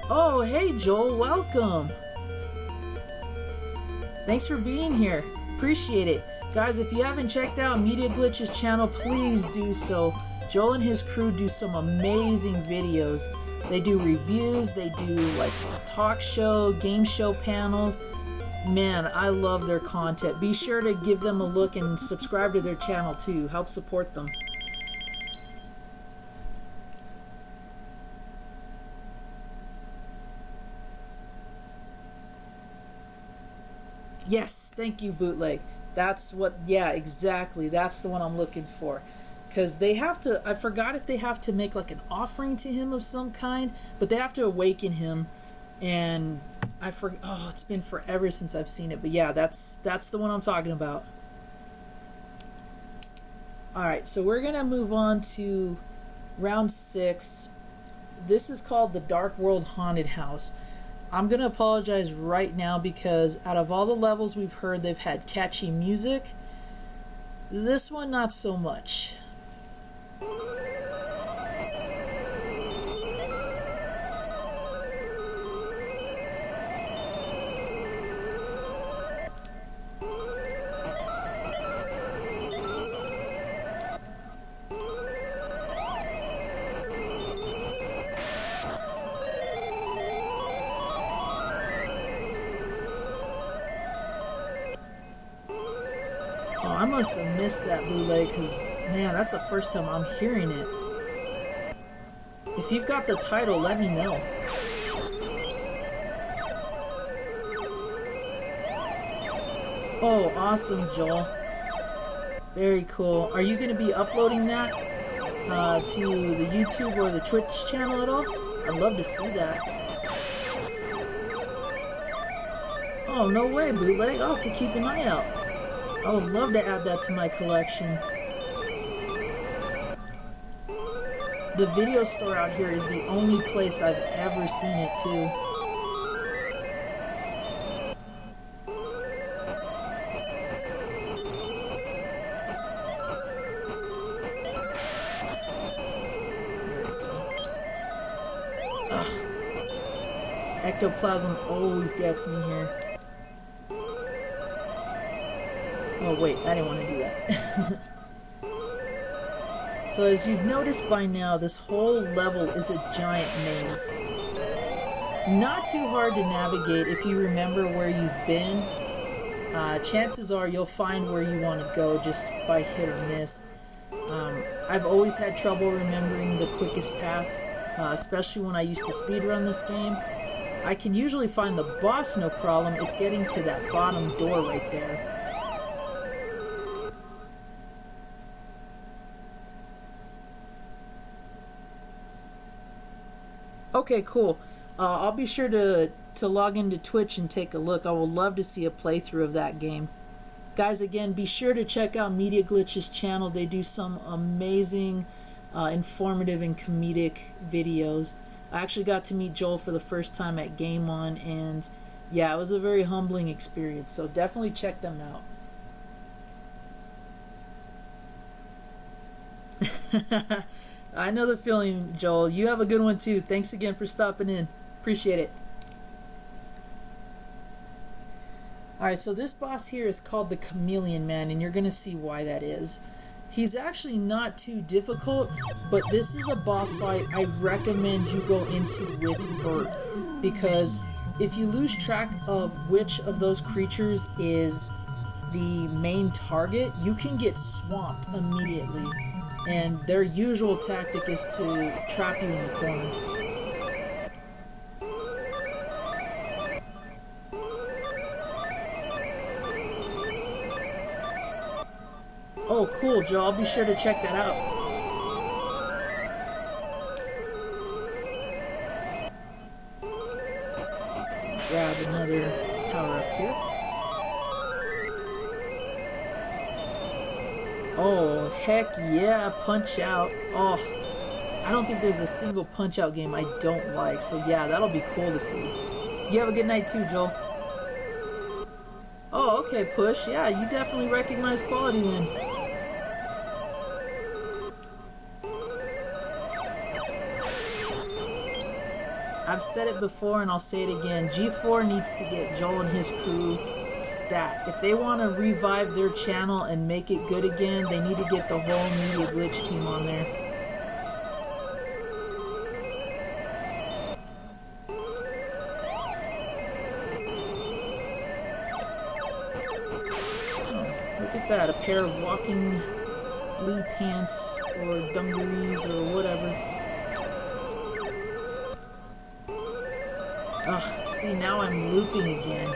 Oh, hey Joel, welcome. Thanks for being here. Appreciate it. Guys, if you haven't checked out Media Glitch's channel, please do so. Joel and his crew do some amazing videos. They do reviews, they do like talk show, game show panels. Man, I love their content. Be sure to give them a look and subscribe to their channel too. Help support them. Yes, thank you, Bootleg. That's what, yeah, exactly. That's the one I'm looking for. Because they have to, I forgot if they have to make like an offering to him of some kind, but they have to awaken him. And I forgot, oh, it's been forever since I've seen it. But yeah, that's the one I'm talking about. Alright, so we're gonna move on to round 6. This is called the Dark World Haunted House. I'm gonna apologize right now because out of all the levels we've heard, they've had catchy music. This one, not so much. I must have missed that bootleg because, man, that's the first time I'm hearing it. If you've got the title, let me know. Oh, awesome, Joel. Very cool. Are you going to be uploading that to the YouTube or the Twitch channel at all? I'd love to see that. Oh, no way, bootleg. I'll have to keep an eye out. I would love to add that to my collection. The video store out here is the only place I've ever seen it too. Ugh. Ectoplasm always gets me here. Oh wait, I didn't want to do that. So as you've noticed by now, this whole level is a giant maze. Not too hard to navigate if you remember where you've been. Chances are you'll find where you want to go just by hit or miss. I've always had trouble remembering the quickest paths, especially when I used to speedrun this game. I can usually find the boss no problem. It's getting to that bottom door right there. Okay, cool. I'll be sure to log into Twitch and take a look. I would love to see a playthrough of that game. Guys, again, be sure to check out Media Glitch's channel. They do some amazing, informative and comedic videos. I actually got to meet Joel for the first time at Game On, and yeah, it was a very humbling experience, so definitely check them out. I know the feeling, Joel. You have a good one too. Thanks again for stopping in. Appreciate it. Alright, so this boss here is called the Chameleon Man, and you're going to see why that is. He's actually not too difficult, but this is a boss fight I recommend you go into with Bert, because if you lose track of which of those creatures is the main target, you can get swamped immediately. And their usual tactic is to trap you in the corner. Oh, cool, Joe. I'll be sure to check that out. Just gonna grab another power up here. Oh, heck yeah, Punch Out. Oh, I don't think there's a single Punch Out game I don't like, so yeah, that'll be cool to see. You have a good night too, Joel. Oh, okay, Push. Yeah, you definitely recognize quality then. I've said it before and I'll say it again. G4 needs to get Joel and his crew stat. If they want to revive their channel and make it good again, they need to get the whole Media Glitch team on there. Oh, look at that, a pair of walking blue pants or dungarees or whatever. Ugh, see, now I'm looping again.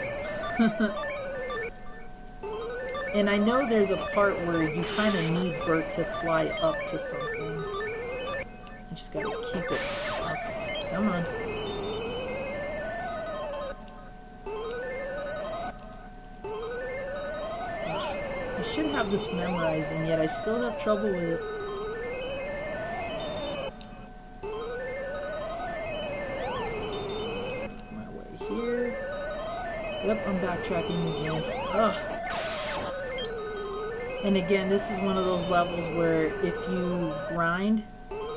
And I know there's a part where you kind of need Bert to fly up to something. You just gotta keep it. Okay, come on. Ugh, I should have this memorized, and yet I still have trouble with it. My way here. Yep, I'm backtracking again. Ugh. And again, this is one of those levels where if you grind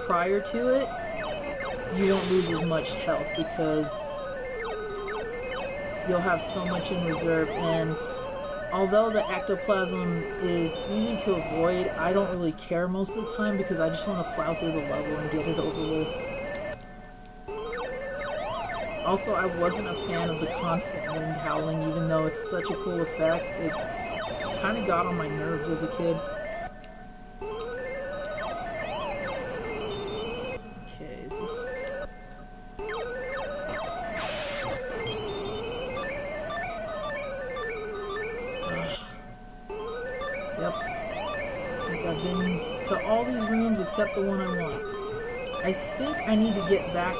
prior to it, you don't lose as much health because you'll have so much in reserve. And although the ectoplasm is easy to avoid, I don't really care most of the time because I just want to plow through the level and get it over with. Also, I wasn't a fan of the constant wind howling, even though it's such a cool effect. It kind of got on my nerves as a kid. Okay, is this... Yep. I think I've been to all these rooms except the one I want. I think I need to get back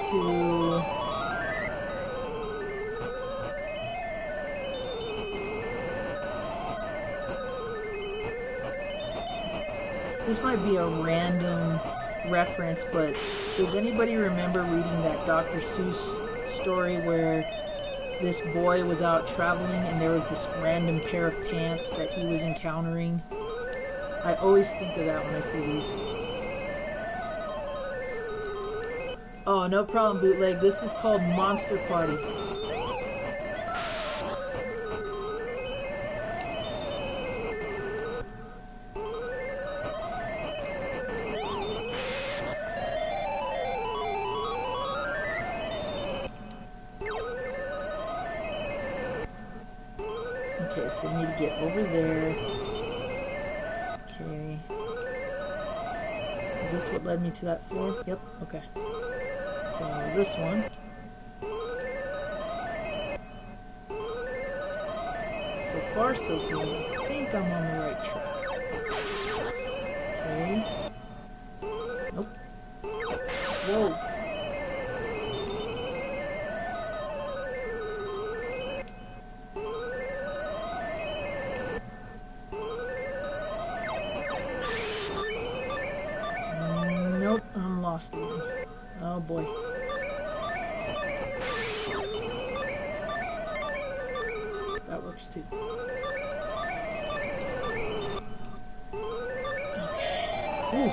to... This might be a random reference, but does anybody remember reading that Dr. Seuss story where this boy was out traveling and there was this random pair of pants that he was encountering? I always think of that when I see these. Oh, no problem, Bootleg. This is called Monster Party. Okay, so I need to get over there. Okay. Is this what led me to that floor? Yep, okay. So, this one. So far, so good. I think I'm on the right track. Okay. Nope. Whoa. Nope, I'm lost again. Oh boy. That works too. Okay. Whew.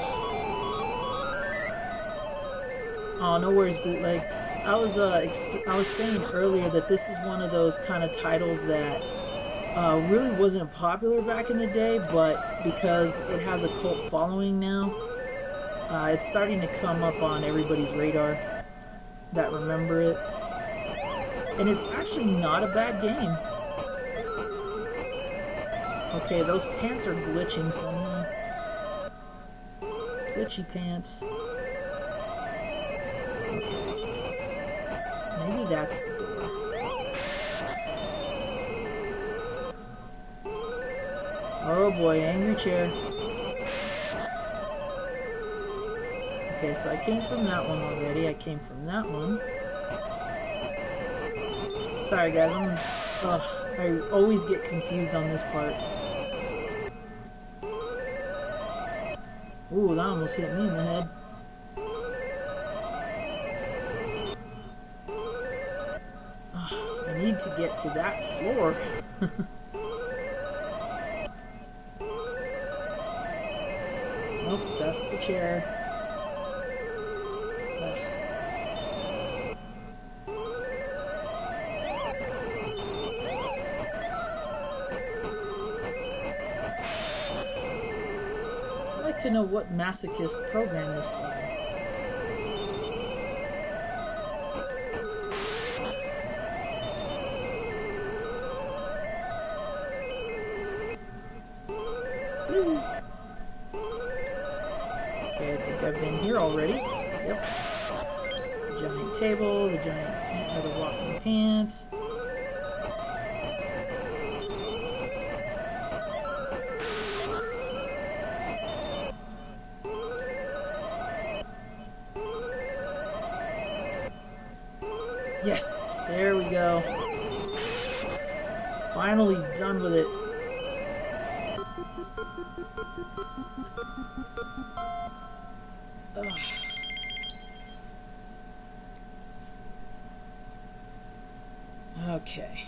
Oh, no worries, Bootleg. I was saying earlier that this is one of those kind of titles that really wasn't popular back in the day, but because it has a cult following now, it's starting to come up on everybody's radar that remember it. And it's actually not a bad game. Okay, those pants are glitching somehow. Glitchy pants. Okay. Maybe that's the door. Oh boy, angry chair. Okay, so I came from that one already. I came from that one. Sorry guys, I always get confused on this part. Ooh, that almost hit me in the head. I need to get to that floor. Nope, that's the chair. I'd like to know what masochist programmed this level. Okay, I think I've been here already. Yep. The giant table, the the walking pants. Yes, there we go. finally done with it. Ugh. Okay.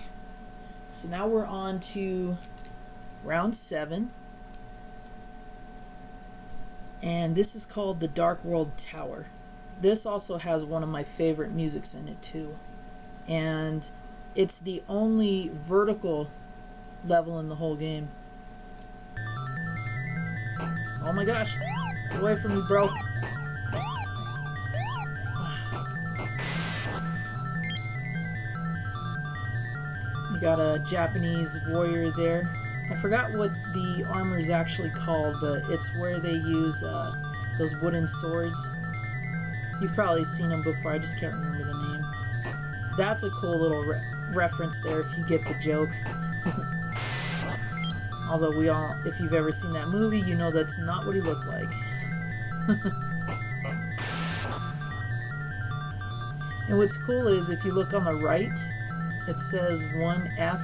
So now we're on to round 7. And this is called the Dark World Tower. This also has one of my favorite musics in it too. And it's the only vertical level in the whole game. Oh my gosh. Get away from me, bro. You got a Japanese warrior there. I forgot what the armor is actually called, but it's where they use those wooden swords. You've probably seen them before, I just can't remember the name. That's a cool little reference there if you get the joke. Although if you've ever seen that movie, you know that's not what he looked like. And what's cool is if you look on the right, it says 1F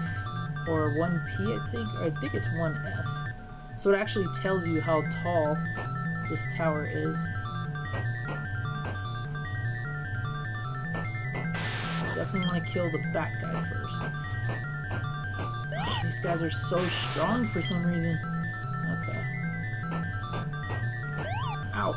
or 1P, I think it's 1F. So it actually tells you how tall this tower is. Definitely want to kill the bat guy first. Oh, these guys are so strong for some reason. Okay. Ow.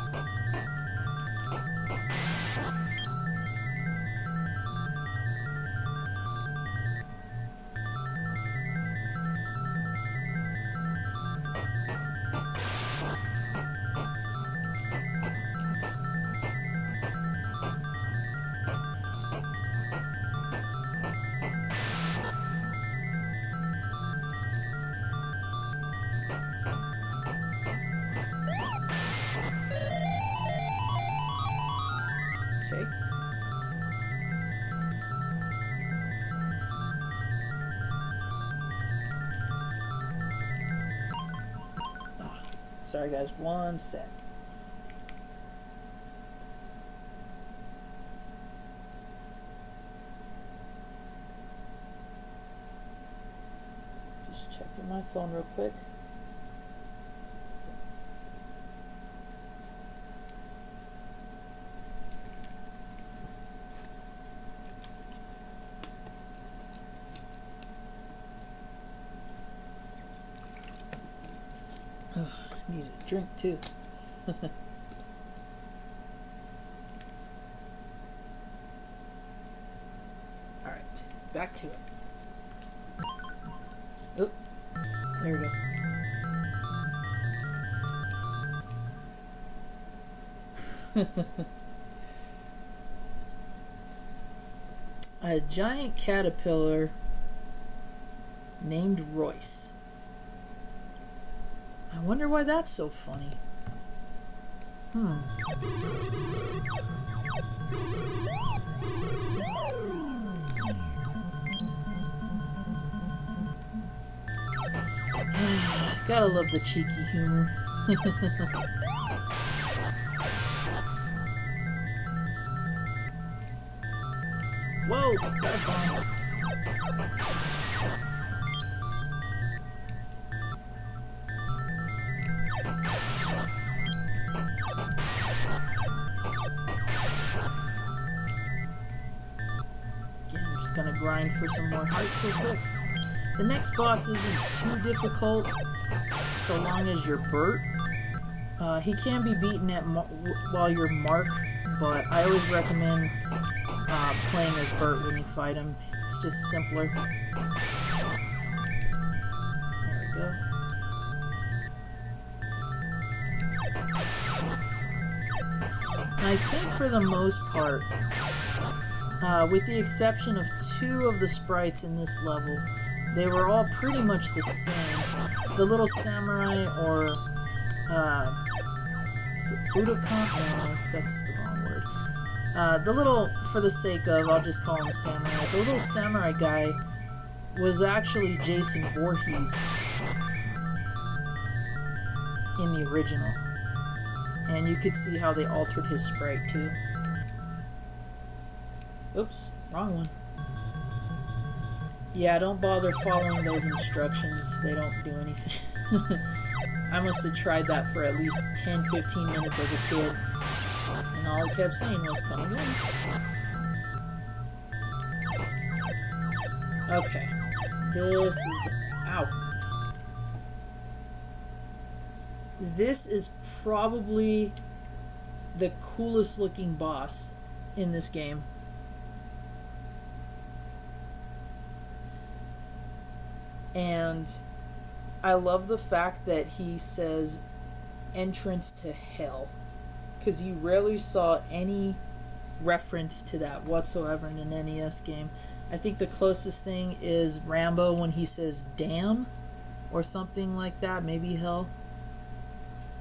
Okay. Oh, sorry guys, one sec. Just checking my phone real quick. Need a drink too. Alright, back to it. Oop, there we go. A giant caterpillar named Royce. I wonder why that's so funny. Gotta love the cheeky humor. Whoa, got a bomb. Gonna grind for some more hearts real quick. The next boss isn't too difficult so long as you're Bert. He can be beaten at while you're Mark, but I always recommend playing as Bert when you fight him. It's just simpler. There we go. And I think for the most part, with the exception of 2 of the sprites in this level, they were all pretty much the same. The little samurai, or is it Budokan? No, that's the wrong word. The little, for the sake of, I'll just call him samurai. The little samurai guy was actually Jason Voorhees in the original. And you could see how they altered his sprite too. Oops, wrong one. Yeah, don't bother following those instructions. They don't do anything. I must have tried that for at least 10-15 minutes as a kid. And all it kept saying was, come again. Okay. This is the... Ow. This is probably the coolest looking boss in this game. And I love the fact that he says entrance to hell, because you rarely saw any reference to that whatsoever in an NES game. I think the closest thing is Rambo when he says damn or something like that, maybe hell.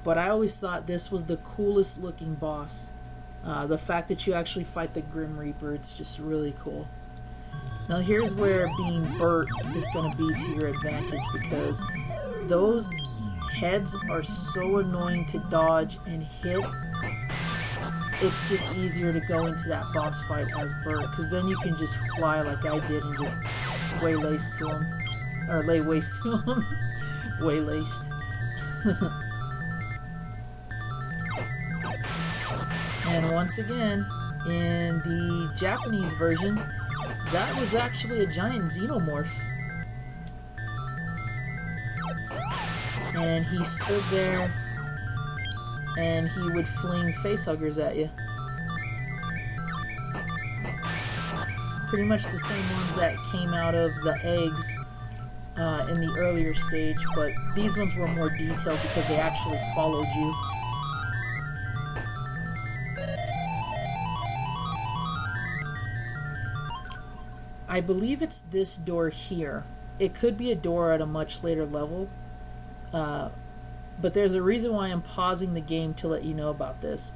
But I always thought this was the coolest looking boss. The fact that you actually fight the Grim Reaper, it's just really cool. Now here's where being Bert is going to be to your advantage, because those heads are so annoying to dodge and hit. It's just easier to go into that boss fight as Bert, because then you can just fly like I did and just waylaced to him. Or lay waste to him. Waylaced. And once again, in the Japanese version, that was actually a giant xenomorph. And he stood there and he would fling facehuggers at you. Pretty much the same ones that came out of the eggs in the earlier stage, but these ones were more detailed because they actually followed you. I believe it's this door here. It could be a door at a much later level, but there's a reason why I'm pausing the game to let you know about this.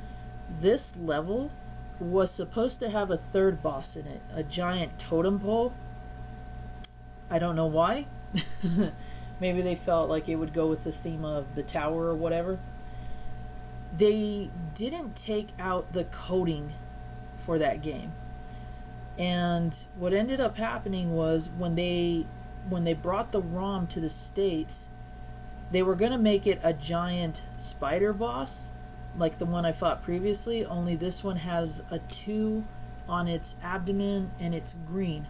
This level was supposed to have a third boss in it, a giant totem pole. I don't know why. Maybe they felt like it would go with the theme of the tower or whatever. They didn't take out the coding for that game. And what ended up happening was when they brought the ROM to the States, they were going to make it a giant spider boss, like the one I fought previously, only this one has a 2 on its abdomen and it's green.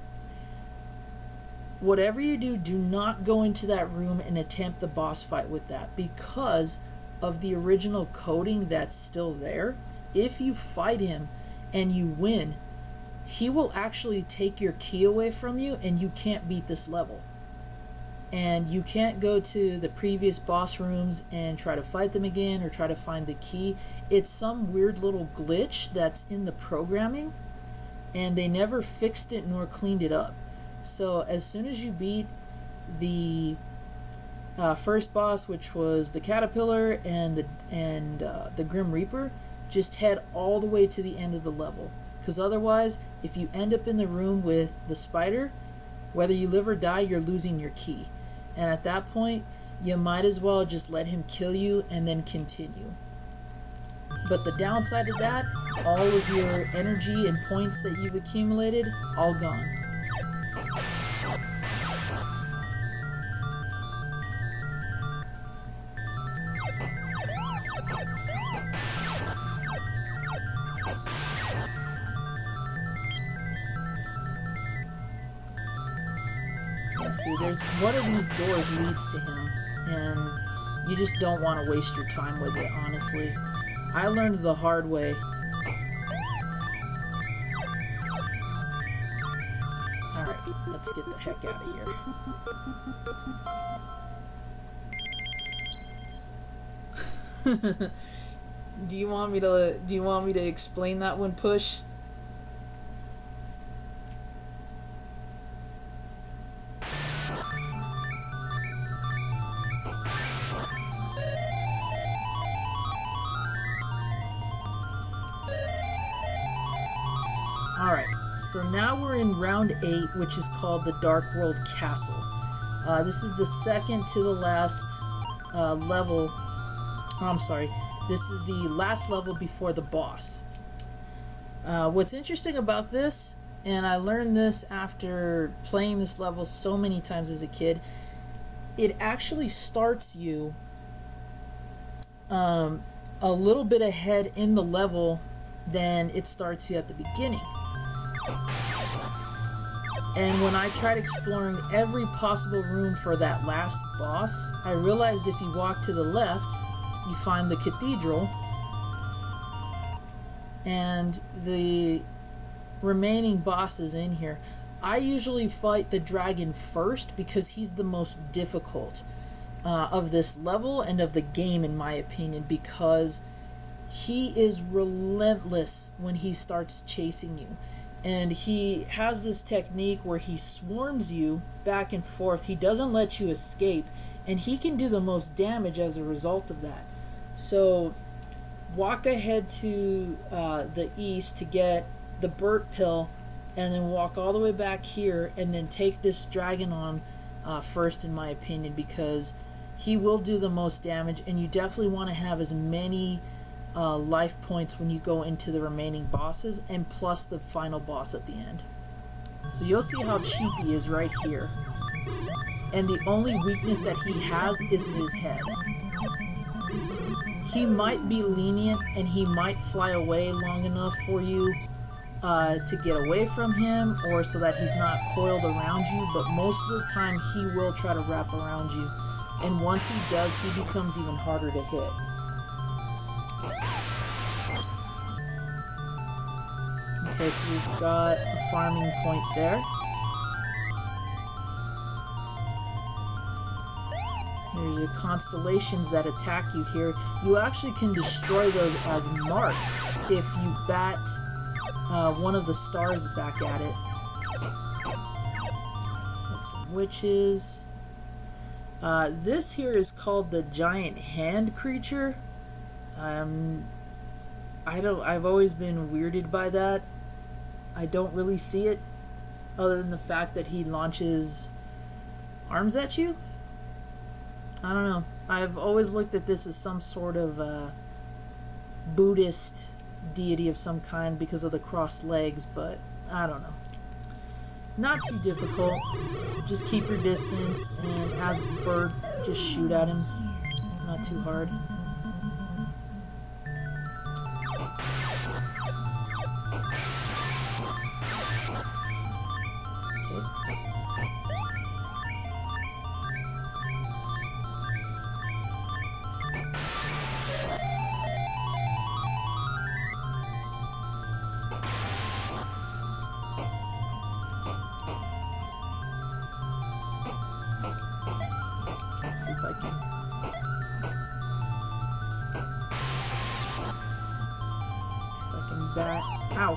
Whatever you do, do not go into that room and attempt the boss fight with that, because of the original coding that's still there. If you fight him and you win, he will actually take your key away from you and you can't beat this level. And you can't go to the previous boss rooms and try to fight them again or try to find the key. It's some weird little glitch that's in the programming, and they never fixed it nor cleaned it up. So as soon as you beat the first boss, which was the Caterpillar and the Grim Reaper, just head all the way to the end of the level. Because otherwise, if you end up in the room with the spider, whether you live or die, you're losing your key. And at that point, you might as well just let him kill you and then continue. But the downside of that, all of your energy and points that you've accumulated, all gone. See, there's one of these doors leads to him, and you just don't want to waste your time with it, honestly. I learned the hard way. Alright, let's get the heck out of here. Do you want me to explain that one, Push? Alright, so now we're in round 8, which is called the Dark World Castle. This is the second to the last level. Oh, I'm sorry. This is the last level before the boss. What's interesting about this and I learned this after playing this level so many times as a kid. It actually starts you a little bit ahead in the level than it starts you at the beginning. And when I tried exploring every possible room for that last boss, I realized if you walk to the left, you find the cathedral, and the remaining bosses in here. I usually fight the dragon first because he's the most difficult of this level and of the game, in my opinion, because he is relentless when he starts chasing you. And he has this technique where he swarms you back and forth. He doesn't let you escape, and he can do the most damage as a result of that. So walk ahead to the east to get the Burt pill, and then walk all the way back here, and then take this dragon on first, in my opinion, because he will do the most damage, and you definitely want to have as many life points when you go into the remaining bosses, and plus the final boss at the end. So you'll see how cheap he is right here. And the only weakness that he has is his head. He might be lenient, and he might fly away long enough for you to get away from him, or so that he's not coiled around you, but most of the time he will try to wrap around you. And once he does, he becomes even harder to hit. Okay, so we've got a farming point there. There's your constellations that attack you here. You actually can destroy those as mark if you bat one of the stars back at it. Got some witches. This here is called the giant hand creature. I've always been weirded by that. I don't really see it, other than the fact that he launches arms at you. I don't know. I've always looked at this as some sort of Buddhist deity of some kind because of the crossed legs, but I don't know. Not too difficult. Just keep your distance, and as Bird, just shoot at him. Not too hard. See if I can. See if I can bat. Ow!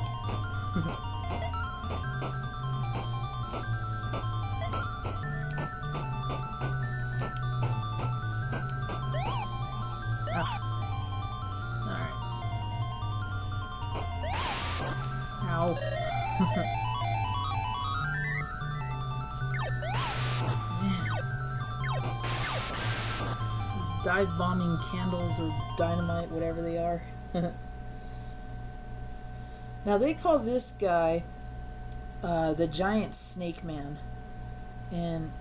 Ah. Alright. Ow. Dive bombing candles or dynamite, whatever they are. Now they call this guy the giant snake man, and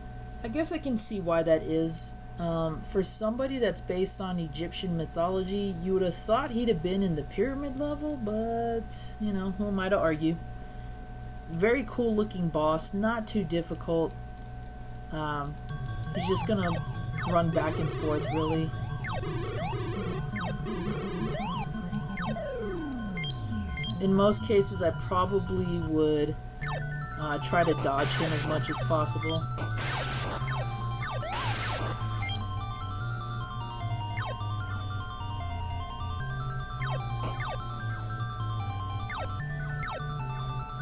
I guess I can see why that is. For somebody that's based on Egyptian mythology, you would have thought he'd have been in the pyramid level, but you know, who am I to argue? Very cool looking boss, not too difficult. He's just gonna run back and forth, really. In most cases, I probably would try to dodge him as much as possible.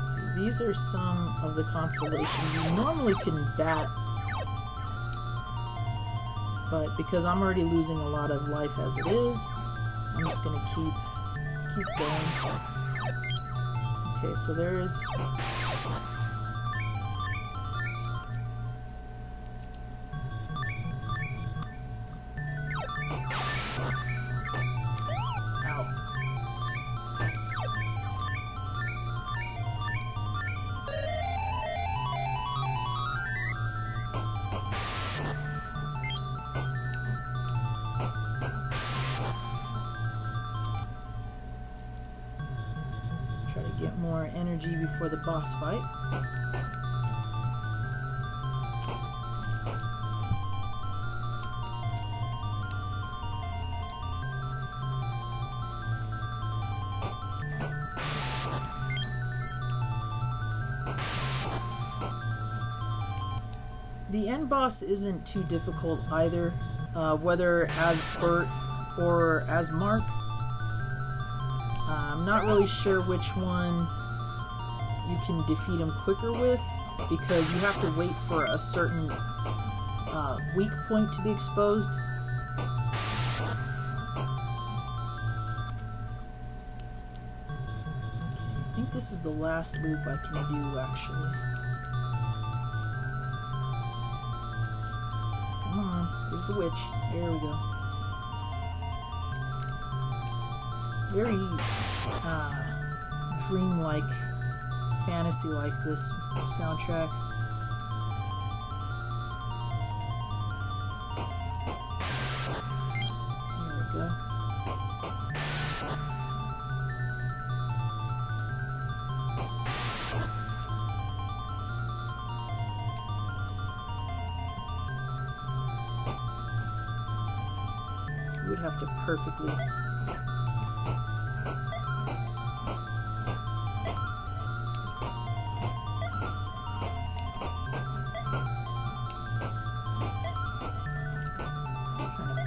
See, these are some of the constellations you normally can bat, but because I'm already losing a lot of life as it is, I'm just gonna keep going. Okay, so there's get more energy before the boss fight. The end boss isn't too difficult either, whether as Bert or as Mark. I'm not really sure which one you can defeat him quicker with, because you have to wait for a certain weak point to be exposed. Okay, I think this is the last loop I can do, actually. Come on, there's the witch. There we go. Very dreamlike, fantasy-like, this soundtrack. There we go. You would have to perfectly...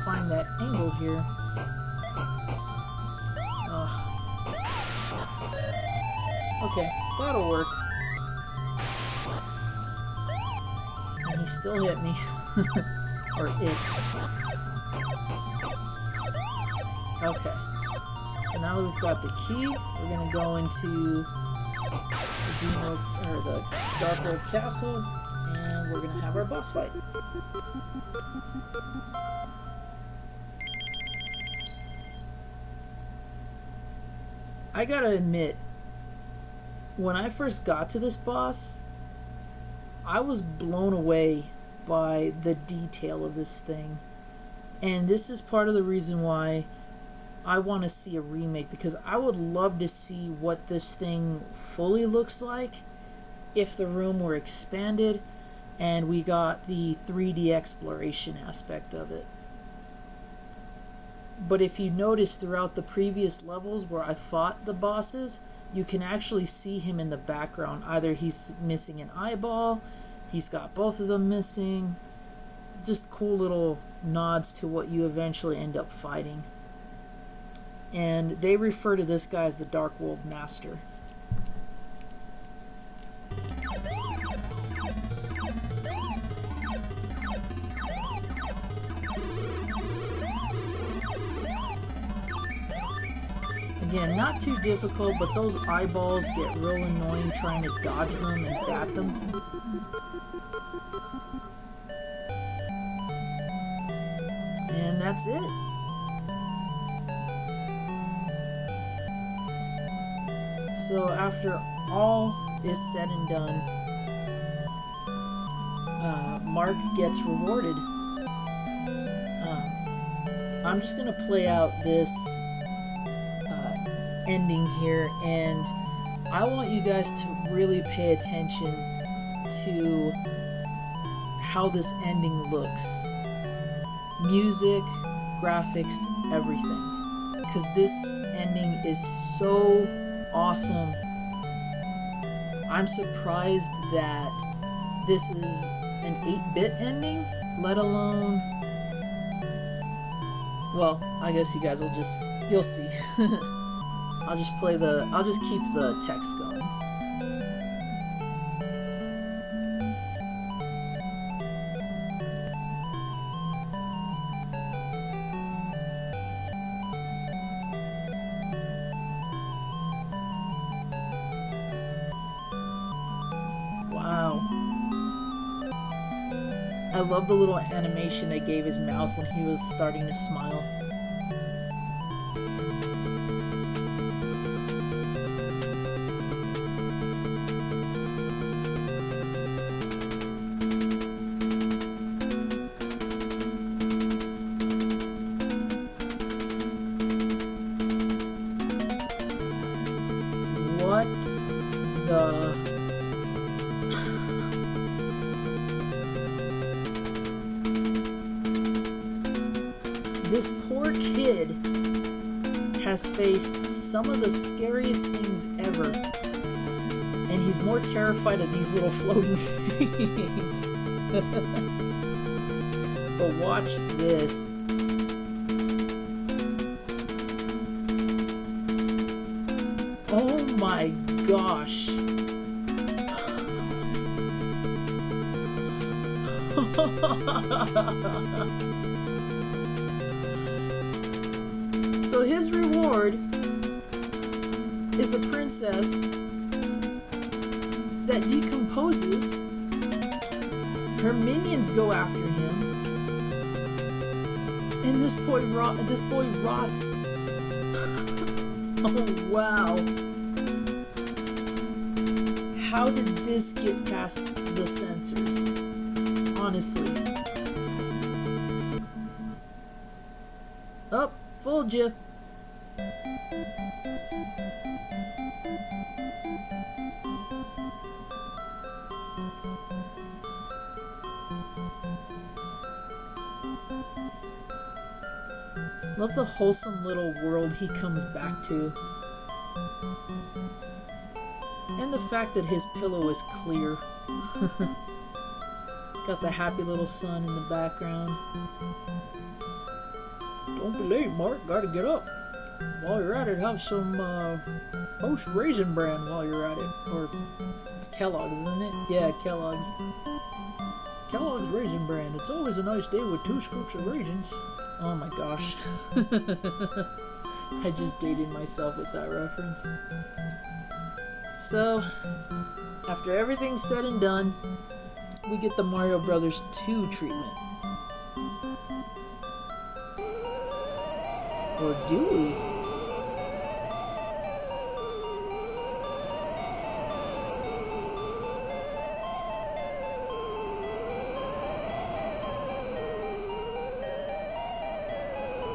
find that angle here. Ugh. Okay, that'll work. And he still hit me. Or it. Okay. So now that we've got the key, we're gonna go into the Dream World, or the Dark World Castle, and we're gonna have our boss fight. I gotta admit, when I first got to this boss, I was blown away by the detail of this thing. And this is part of the reason why I want to see a remake, because I would love to see what this thing fully looks like if the room were expanded and we got the 3D exploration aspect of it. But if you notice throughout the previous levels where I fought the bosses, you can actually see him in the background. Either he's missing an eyeball, he's got both of them missing. Just cool little nods to what you eventually end up fighting. And they refer to this guy as the Dark World Master. Again, not too difficult, but those eyeballs get real annoying trying to dodge them and bat them. And that's it. So after all is said and done, Mark gets rewarded. I'm just going to play out this ending here, and I want you guys to really pay attention to how this ending looks. Music, graphics, everything. Because this ending is so awesome. I'm surprised that this is an 8-bit ending, let alone... Well, I guess you guys will just... you'll see. I'll just keep the text going. Wow. I love the little animation they gave his mouth when he was starting to smile. What This poor kid has faced some of the scariest things ever. And he's more terrified of these little floating things. But watch this. Oh my gosh. So his reward is a princess that decomposes. Her minions go after him, and this boy rots. Oh wow! How did this get past the censors? Honestly. Oh, fooled you. Love the wholesome little world he comes back to. And the fact that his pillow is clear. Got the happy little sun in the background. Don't be late, Mark. Gotta get up. While you're at it, have some Post Raisin Bran while you're at it. Or it's Kellogg's, isn't it? Yeah, Kellogg's. Kellogg's Raisin Bran. It's always a nice day with 2 scoops of raisins. Oh my gosh. I just dated myself with that reference. So, after everything's said and done, we get the Mario Brothers 2 treatment. Or do we?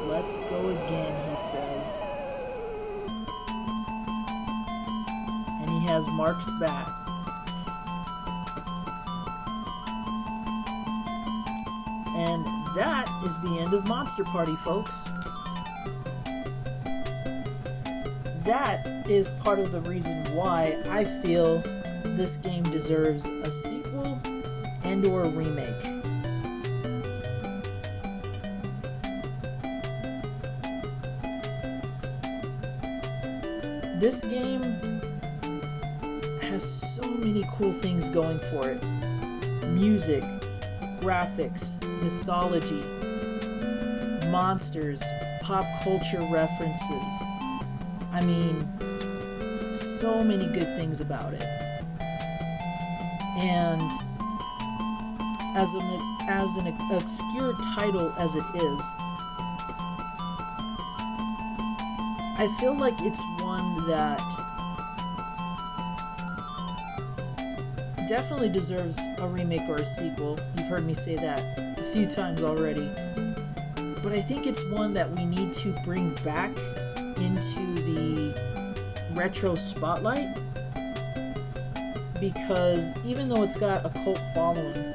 Let's go again, he says. And he has Mark's back. And that is the end of Monster Party, folks. That is part of the reason why I feel this game deserves a sequel and or a remake. This game has so many cool things going for it. Music, graphics, mythology, monsters, pop culture references. I mean, so many good things about it. And as an obscure title as it is, I feel like it's one that definitely deserves a remake or a sequel. You've heard me say that a few times already. But I think it's one that we need to bring back into the retro spotlight, because even though it's got a cult following,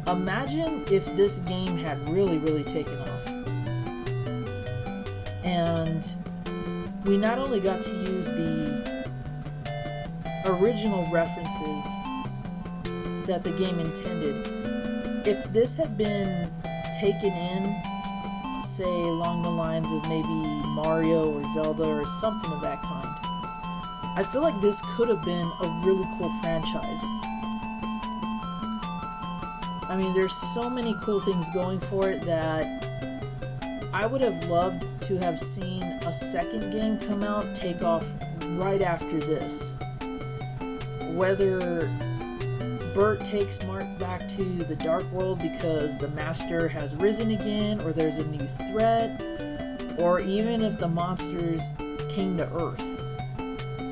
imagine if this game had really taken off. And we not only got to use the original references that the game intended, if this had been taken in, say along the lines of maybe Mario or Zelda or something of that kind, I feel like this could have been a really cool franchise. I mean, there's so many cool things going for it that I would have loved to have seen a second game come out, take off right after this. Whether Bert takes Mark back to the Dark World because the Master has risen again, or there's a new threat, or even if the monsters came to Earth.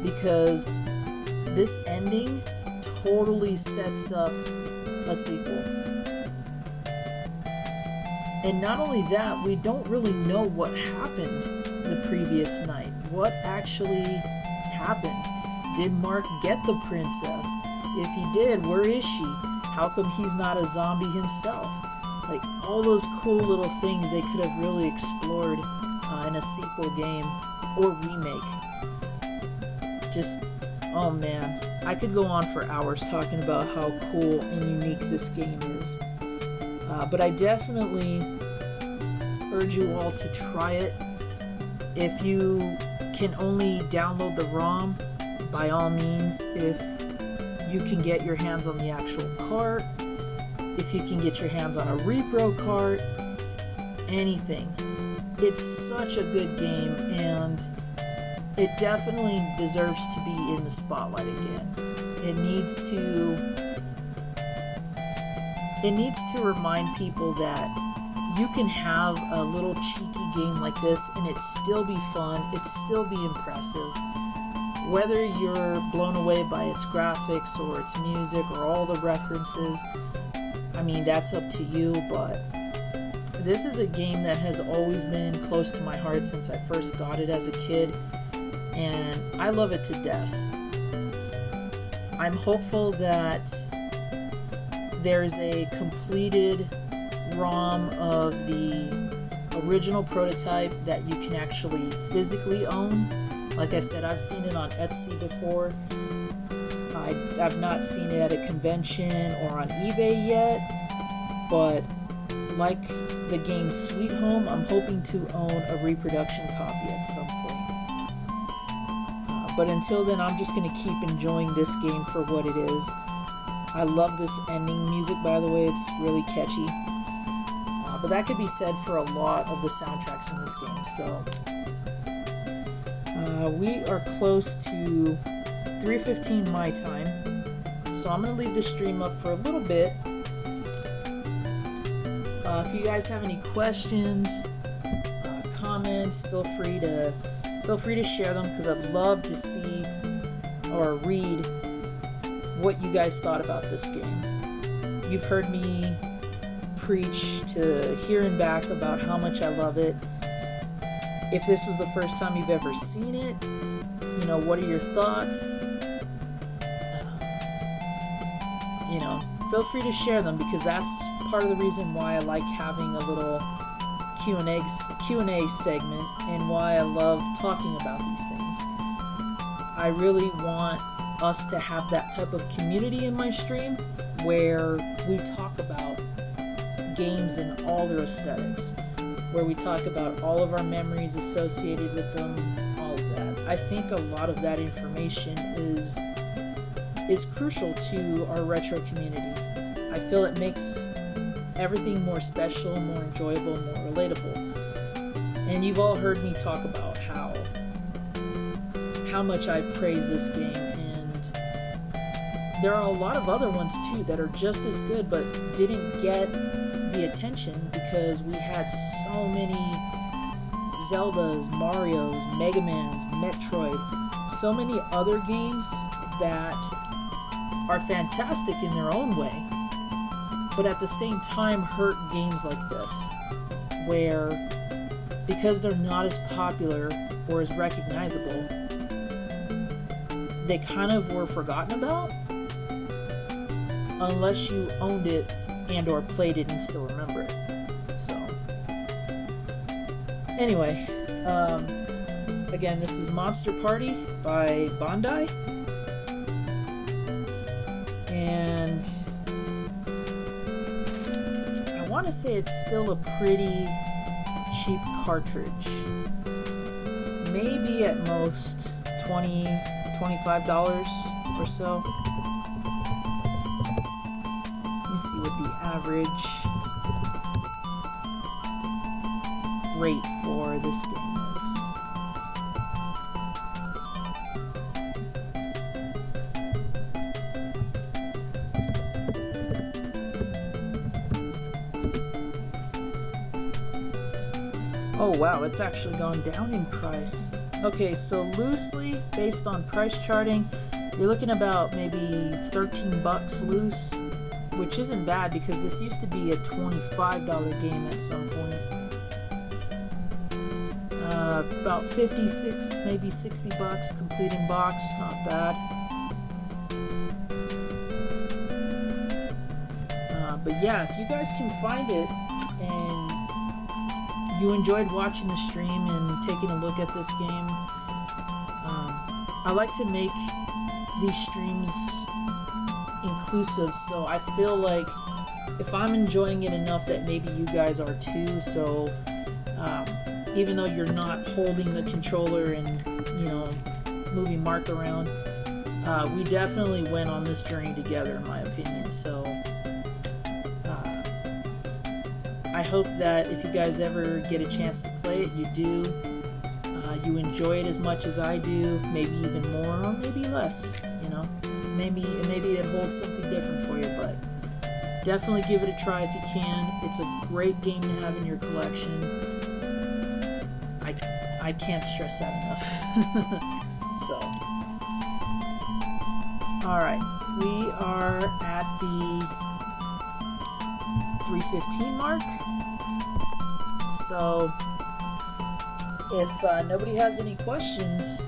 Because this ending totally sets up a sequel. And not only that, we don't really know what happened the previous night. What actually happened? Did Mark get the princess? If he did, where is she? How come he's not a zombie himself? Like, all those cool little things they could have really explored in a sequel game or remake. Just, oh man, I could go on for hours talking about how cool and unique this game is. But I definitely urge you all to try it. If you can only download the ROM, by all means. If you can get your hands on the actual cart, if you can get your hands on a repro cart, anything. It's such a good game, and it definitely deserves to be in the spotlight again. It needs to remind people that you can have a little cheeky game like this and it still be fun, it still be impressive. Whether you're blown away by its graphics or its music or all the references, I mean, that's up to you, but this is a game that has always been close to my heart since I first got it as a kid, and I love it to death. I'm hopeful that there's a completed ROM of the original prototype that you can actually physically own. Like I said, I've seen it on Etsy before. I've not seen it at a convention or on eBay yet, but like the game Sweet Home, I'm hoping to own a reproduction copy at some point. But until then, I'm just going to keep enjoying this game for what it is. I love this ending music, by the way. It's really catchy. But that could be said for a lot of the soundtracks in this game. So we are close to 3:15 my time. So I'm going to leave the stream up for a little bit. If you guys have any questions, comments, feel free to share them, because I'd love to see or read what you guys thought about this game. You've heard me preach to here and back about how much I love it. If this was the first time you've ever seen it, you know, what are your thoughts? Feel free to share them, because that's part of the reason why I like having a little Q&A segment, and why I love talking about these things. I really want us to have that type of community in my stream where we talk about games and all their aesthetics, where we talk about all of our memories associated with them, all of that. I think a lot of that information is crucial to our retro community. I feel it makes everything more special, more enjoyable, more relatable. And you've all heard me talk about how much I praise this game, and there are a lot of other ones too that are just as good but didn't get the attention because we had so many Zeldas, Marios, Mega Mans, Metroid, so many other games that are fantastic in their own way, but at the same time hurt games like this, where because they're not as popular or as recognizable, they kind of were forgotten about unless you owned it and or played it and still remember it. So anyway, again, this is Monster Party by Bandai, and I want to say it's still a pretty cheap cartridge, maybe at most $20-$25 or so. Let me see what the average rate for this game is. Oh wow, it's actually gone down in price. Okay, so loosely, based on price charting, you're looking about maybe $13 loose, which isn't bad because this used to be a $25 game at some point. About 56, maybe $60 complete in box, not bad. But yeah, if you guys can find it and you enjoyed watching the stream and taking a look at this game, I like to make these streams inclusive, so I feel like if I'm enjoying it enough that maybe you guys are too. So even though you're not holding the controller and moving Mark around, we definitely went on this journey together, in my opinion. So I hope that if you guys ever get a chance to play it, you do. You enjoy it as much as I do, maybe even more, or maybe less. Maybe it holds something different for you, but definitely give it a try if you can. It's a great game to have in your collection. I can't stress that enough. So, alright, we are at the 3:15 mark. So, if nobody has any questions,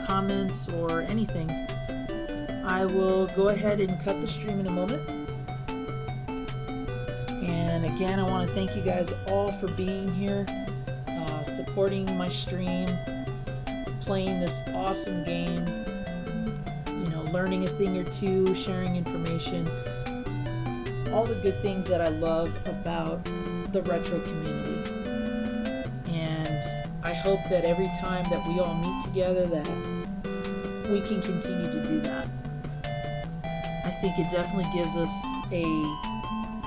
comments, or anything, I will go ahead and cut the stream in a moment. And again, I want to thank you guys all for being here, supporting my stream, playing this awesome game, learning a thing or two, sharing information, all the good things that I love about the retro community. And I hope that every time that we all meet together that we can continue to do that. I think it definitely gives us a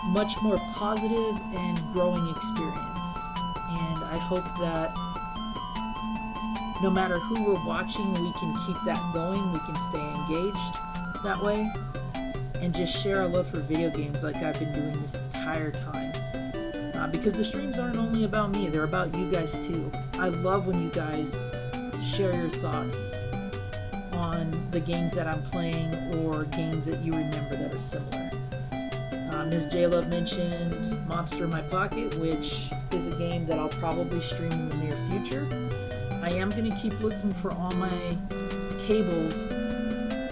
much more positive and growing experience. And I hope that no matter who we're watching, we can keep that going, we can stay engaged that way, and just share our love for video games like I've been doing this entire time. Because the streams aren't only about me, they're about you guys too. I love when you guys share your thoughts on the games that I'm playing or games that you remember that are similar. Ms. J Love mentioned Monster in My Pocket, which is a game that I'll probably stream in the near future. I am going to keep looking for all my cables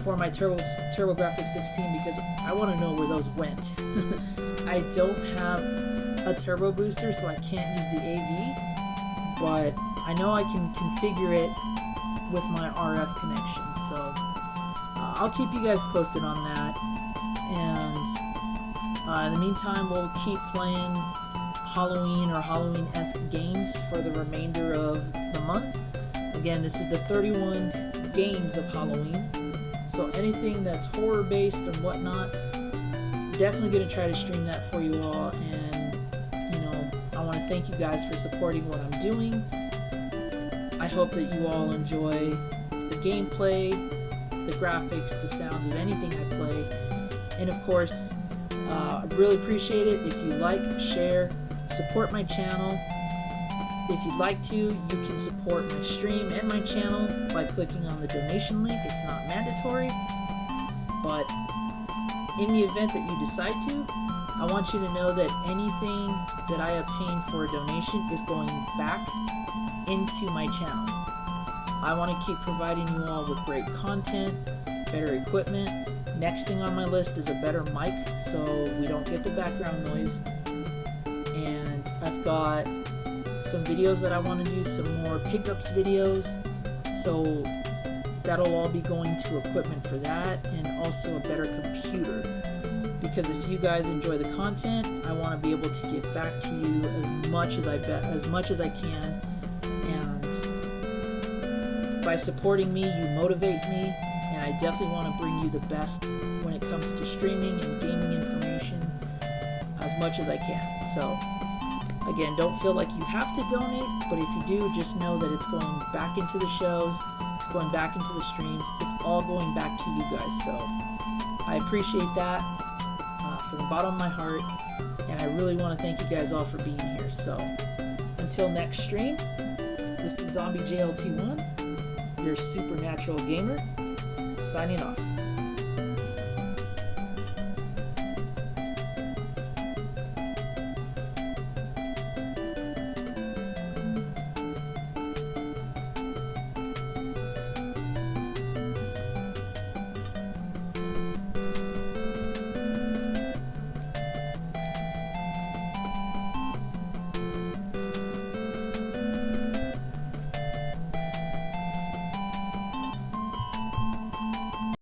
for my TurboGrafx 16 because I want to know where those went. I don't have a turbo booster, so I can't use the AV, but I know I can configure it with my RF connection, so I'll keep you guys posted on that. And in the meantime, we'll keep playing Halloween or Halloween-esque games for the remainder of the month. Again, this is the 31 games of Halloween, so anything that's horror-based and whatnot, definitely going to try to stream that for you all. And I want to thank you guys for supporting what I'm doing. I hope that you all enjoy the gameplay, the graphics, the sounds of anything I play. And of course, I really appreciate it if you like, share, support my channel. If you'd like to, you can support my stream and my channel by clicking on the donation link. It's not mandatory, but in the event that you decide to, I want you to know that anything that I obtain for a donation is going back into my channel. I want to keep providing you all with great content, better equipment. Next thing on my list is a better mic so we don't get the background noise. And I've got some videos that I want to do, some more pickups videos, so that'll all be going to equipment for that, and also a better computer. Because if you guys enjoy the content, I want to be able to give back to you as much as I can. And by supporting me, you motivate me, and I definitely want to bring you the best when it comes to streaming and gaming information as much as I can. So again, don't feel like you have to donate, but if you do, just know that it's going back into the shows, it's going back into the streams, it's all going back to you guys. So I appreciate that from the bottom of my heart, and I really want to thank you guys all for being here. So until next stream, this is Zombie JLT1, your supernatural gamer, signing off.